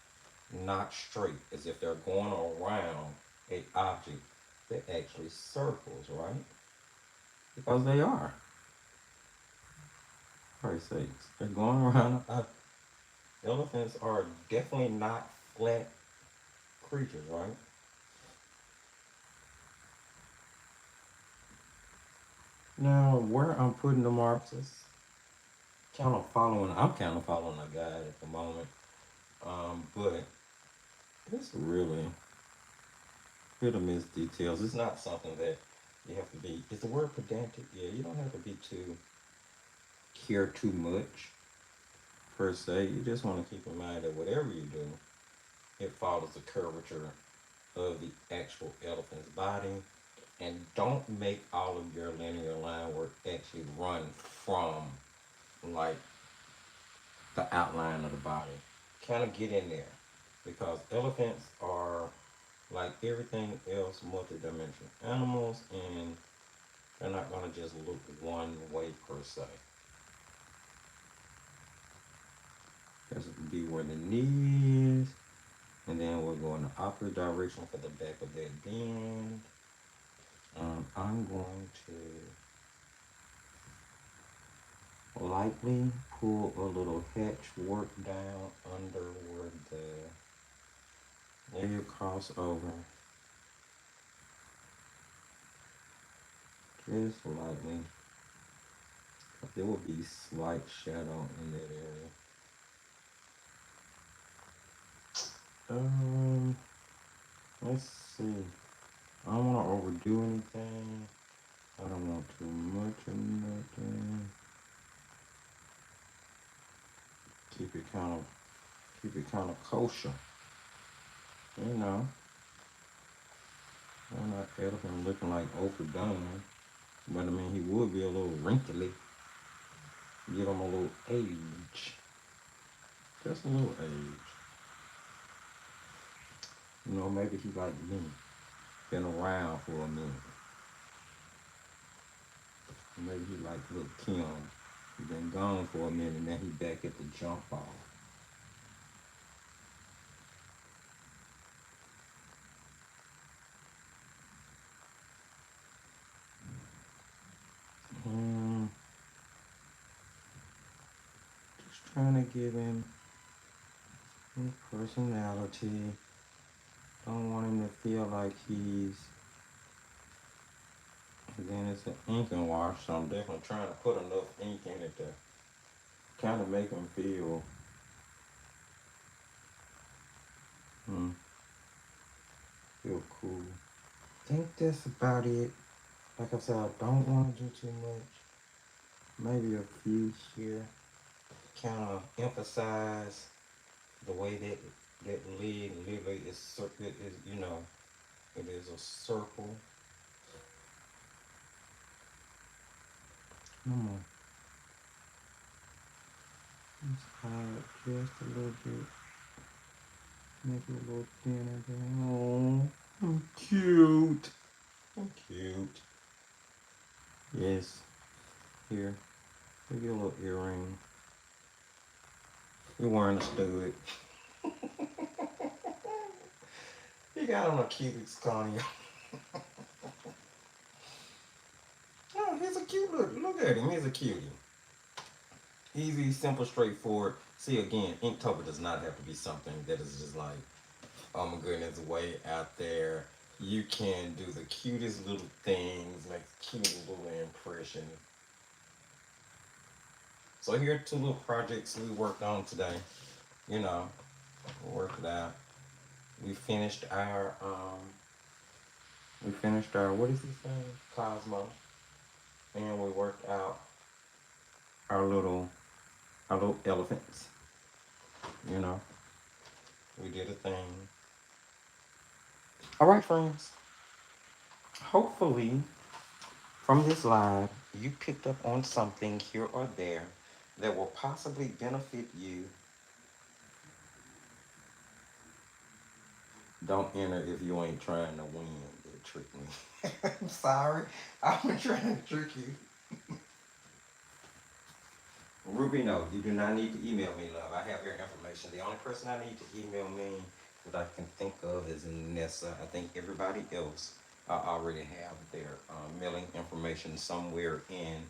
not straight, as if they're going around an object that actually circles, right? Because they are. For Christ's sakes, they're going around. Elephants are definitely not flat creatures, right? Now, where I'm putting the marks is I'm kind of following a guide at the moment. But it's really hit or miss details. It's not something that you have to be, is the word pedantic? Yeah, you don't have to be care too much, per se. You just want to keep in mind that whatever you do, it follows the curvature of the actual elephant's body. And don't make all of your linear line work actually run from, like, the outline of the body. Kind of get in there, because elephants are, like everything else, multi-dimensional animals, and they're not going to just look one way per se. This would be where the knee is, and then we'll go in the opposite direction for the back of that bend. I'm going to lightly pull a little hatch work down under where the leg cross over. Just lightly. There will be slight shadow in that area. Let's see. I don't want to overdo anything. I don't want too much or nothing. Keep it kind of, kosher. You know, I'm not elephant looking like overdone. But I mean, he would be a little wrinkly. Give him a little age. Just a little age. You know, maybe he like me. Been around for a minute. Maybe he like little Kim. He been gone for a minute and then he back at the jump off. Um, just trying to give him his personality. Don't want him to feel like he's. And then it's an ink and wash, so I'm definitely trying to put enough ink in it to kind of make him feel. Hmm, feel cool. I think that's about it. Like I said, I don't want to do too much. Maybe a few here. Kind of emphasize the way that leg literally is, it is, you know, it is a circle. Come on. Let's add just a little bit. Make it a little thinner there. Oh, I'm cute. I'm cute. Yes. Here. Give you a little earring. You're wearing a stud. You got on a cute Scania. Oh, he's a cute look at him. He's a cutie. Easy, simple, straightforward. See again, Inktober does not have to be something that is just like, oh my goodness, way out there. You can do the cutest little things, make the cutest little impression. So here are two little projects we worked on today. You know, we worked it out. We finished our what is this thing? Cosmo. And we worked out our little elephants. You know. We did a thing. Alright friends. Hopefully from this live you picked up on something here or there that will possibly benefit you. Don't enter if you ain't trying to win. They trick me. I'm sorry. I'm trying to trick you. Ruby, no, you do not need to email me, love. I have your information. The only person I need to email me that I can think of is Nessa. I think everybody else already have their mailing information somewhere in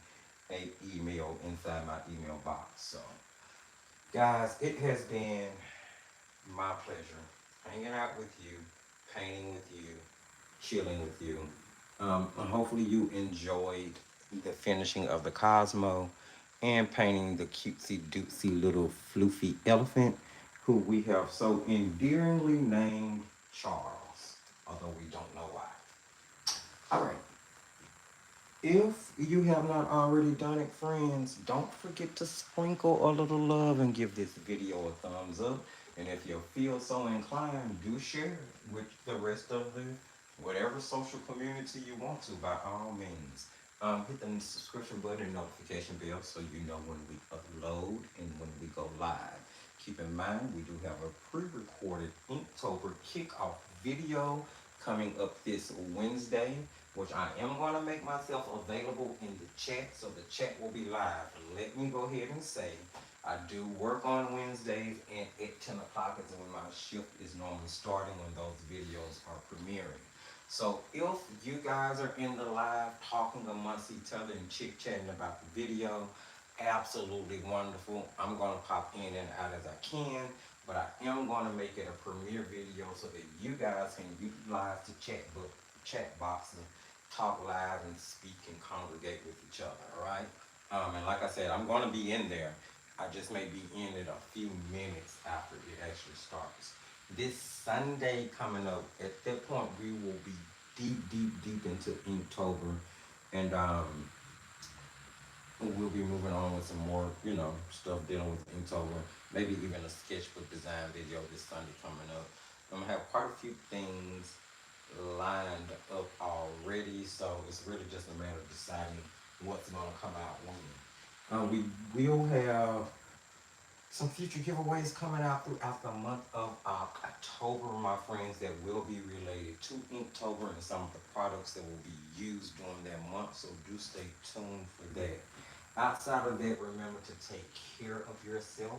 a email inside my email box. So, guys, it has been my pleasure hanging out with you, painting with you, chilling with you. And hopefully you enjoyed the finishing of the Cosmo and painting the cutesy dootsy little floofy elephant who we have so endearingly named Charles, although we don't know why. All right. If you have not already done it, friends, don't forget to sprinkle a little love and give this video a thumbs up. And if you feel so inclined, do share it with the rest of the whatever social community you want to, by all means. Hit the subscription button and notification bell so you know when we upload and when we go live. Keep in mind, we do have a pre-recorded Inktober kickoff video coming up this Wednesday, which I am going to make myself available in the chat, so the chat will be live. Let me go ahead and say, I do work on Wednesdays, and at 10 o'clock is when my shift is normally starting when those videos are premiering. So if you guys are in the live talking amongst each other and chit-chatting about the video, absolutely wonderful. I'm going to pop in and out as I can, but I am going to make it a premiere video so that you guys can utilize the chat box and talk live and speak and congregate with each other, all right? And like I said, I'm going to be in there. I just may be in it a few minutes after it actually starts. This Sunday coming up, at that point we will be deep into Inktober, and we'll be moving on with some more, stuff dealing with Inktober. Maybe even a sketchbook design video this Sunday coming up. I'm gonna have quite a few things lined up already, so it's really just a matter of deciding what's gonna come out when. We will have some future giveaways coming out throughout the month of October, my friends, that will be related to Inktober and some of the products that will be used during that month. So do stay tuned for that. Outside of that, remember to take care of yourself,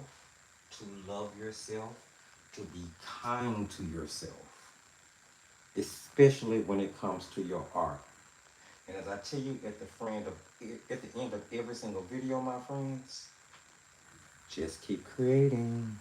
to love yourself, to be kind to yourself, especially when it comes to your art. And as I tell you at the end of every single video, my friends, just keep creating.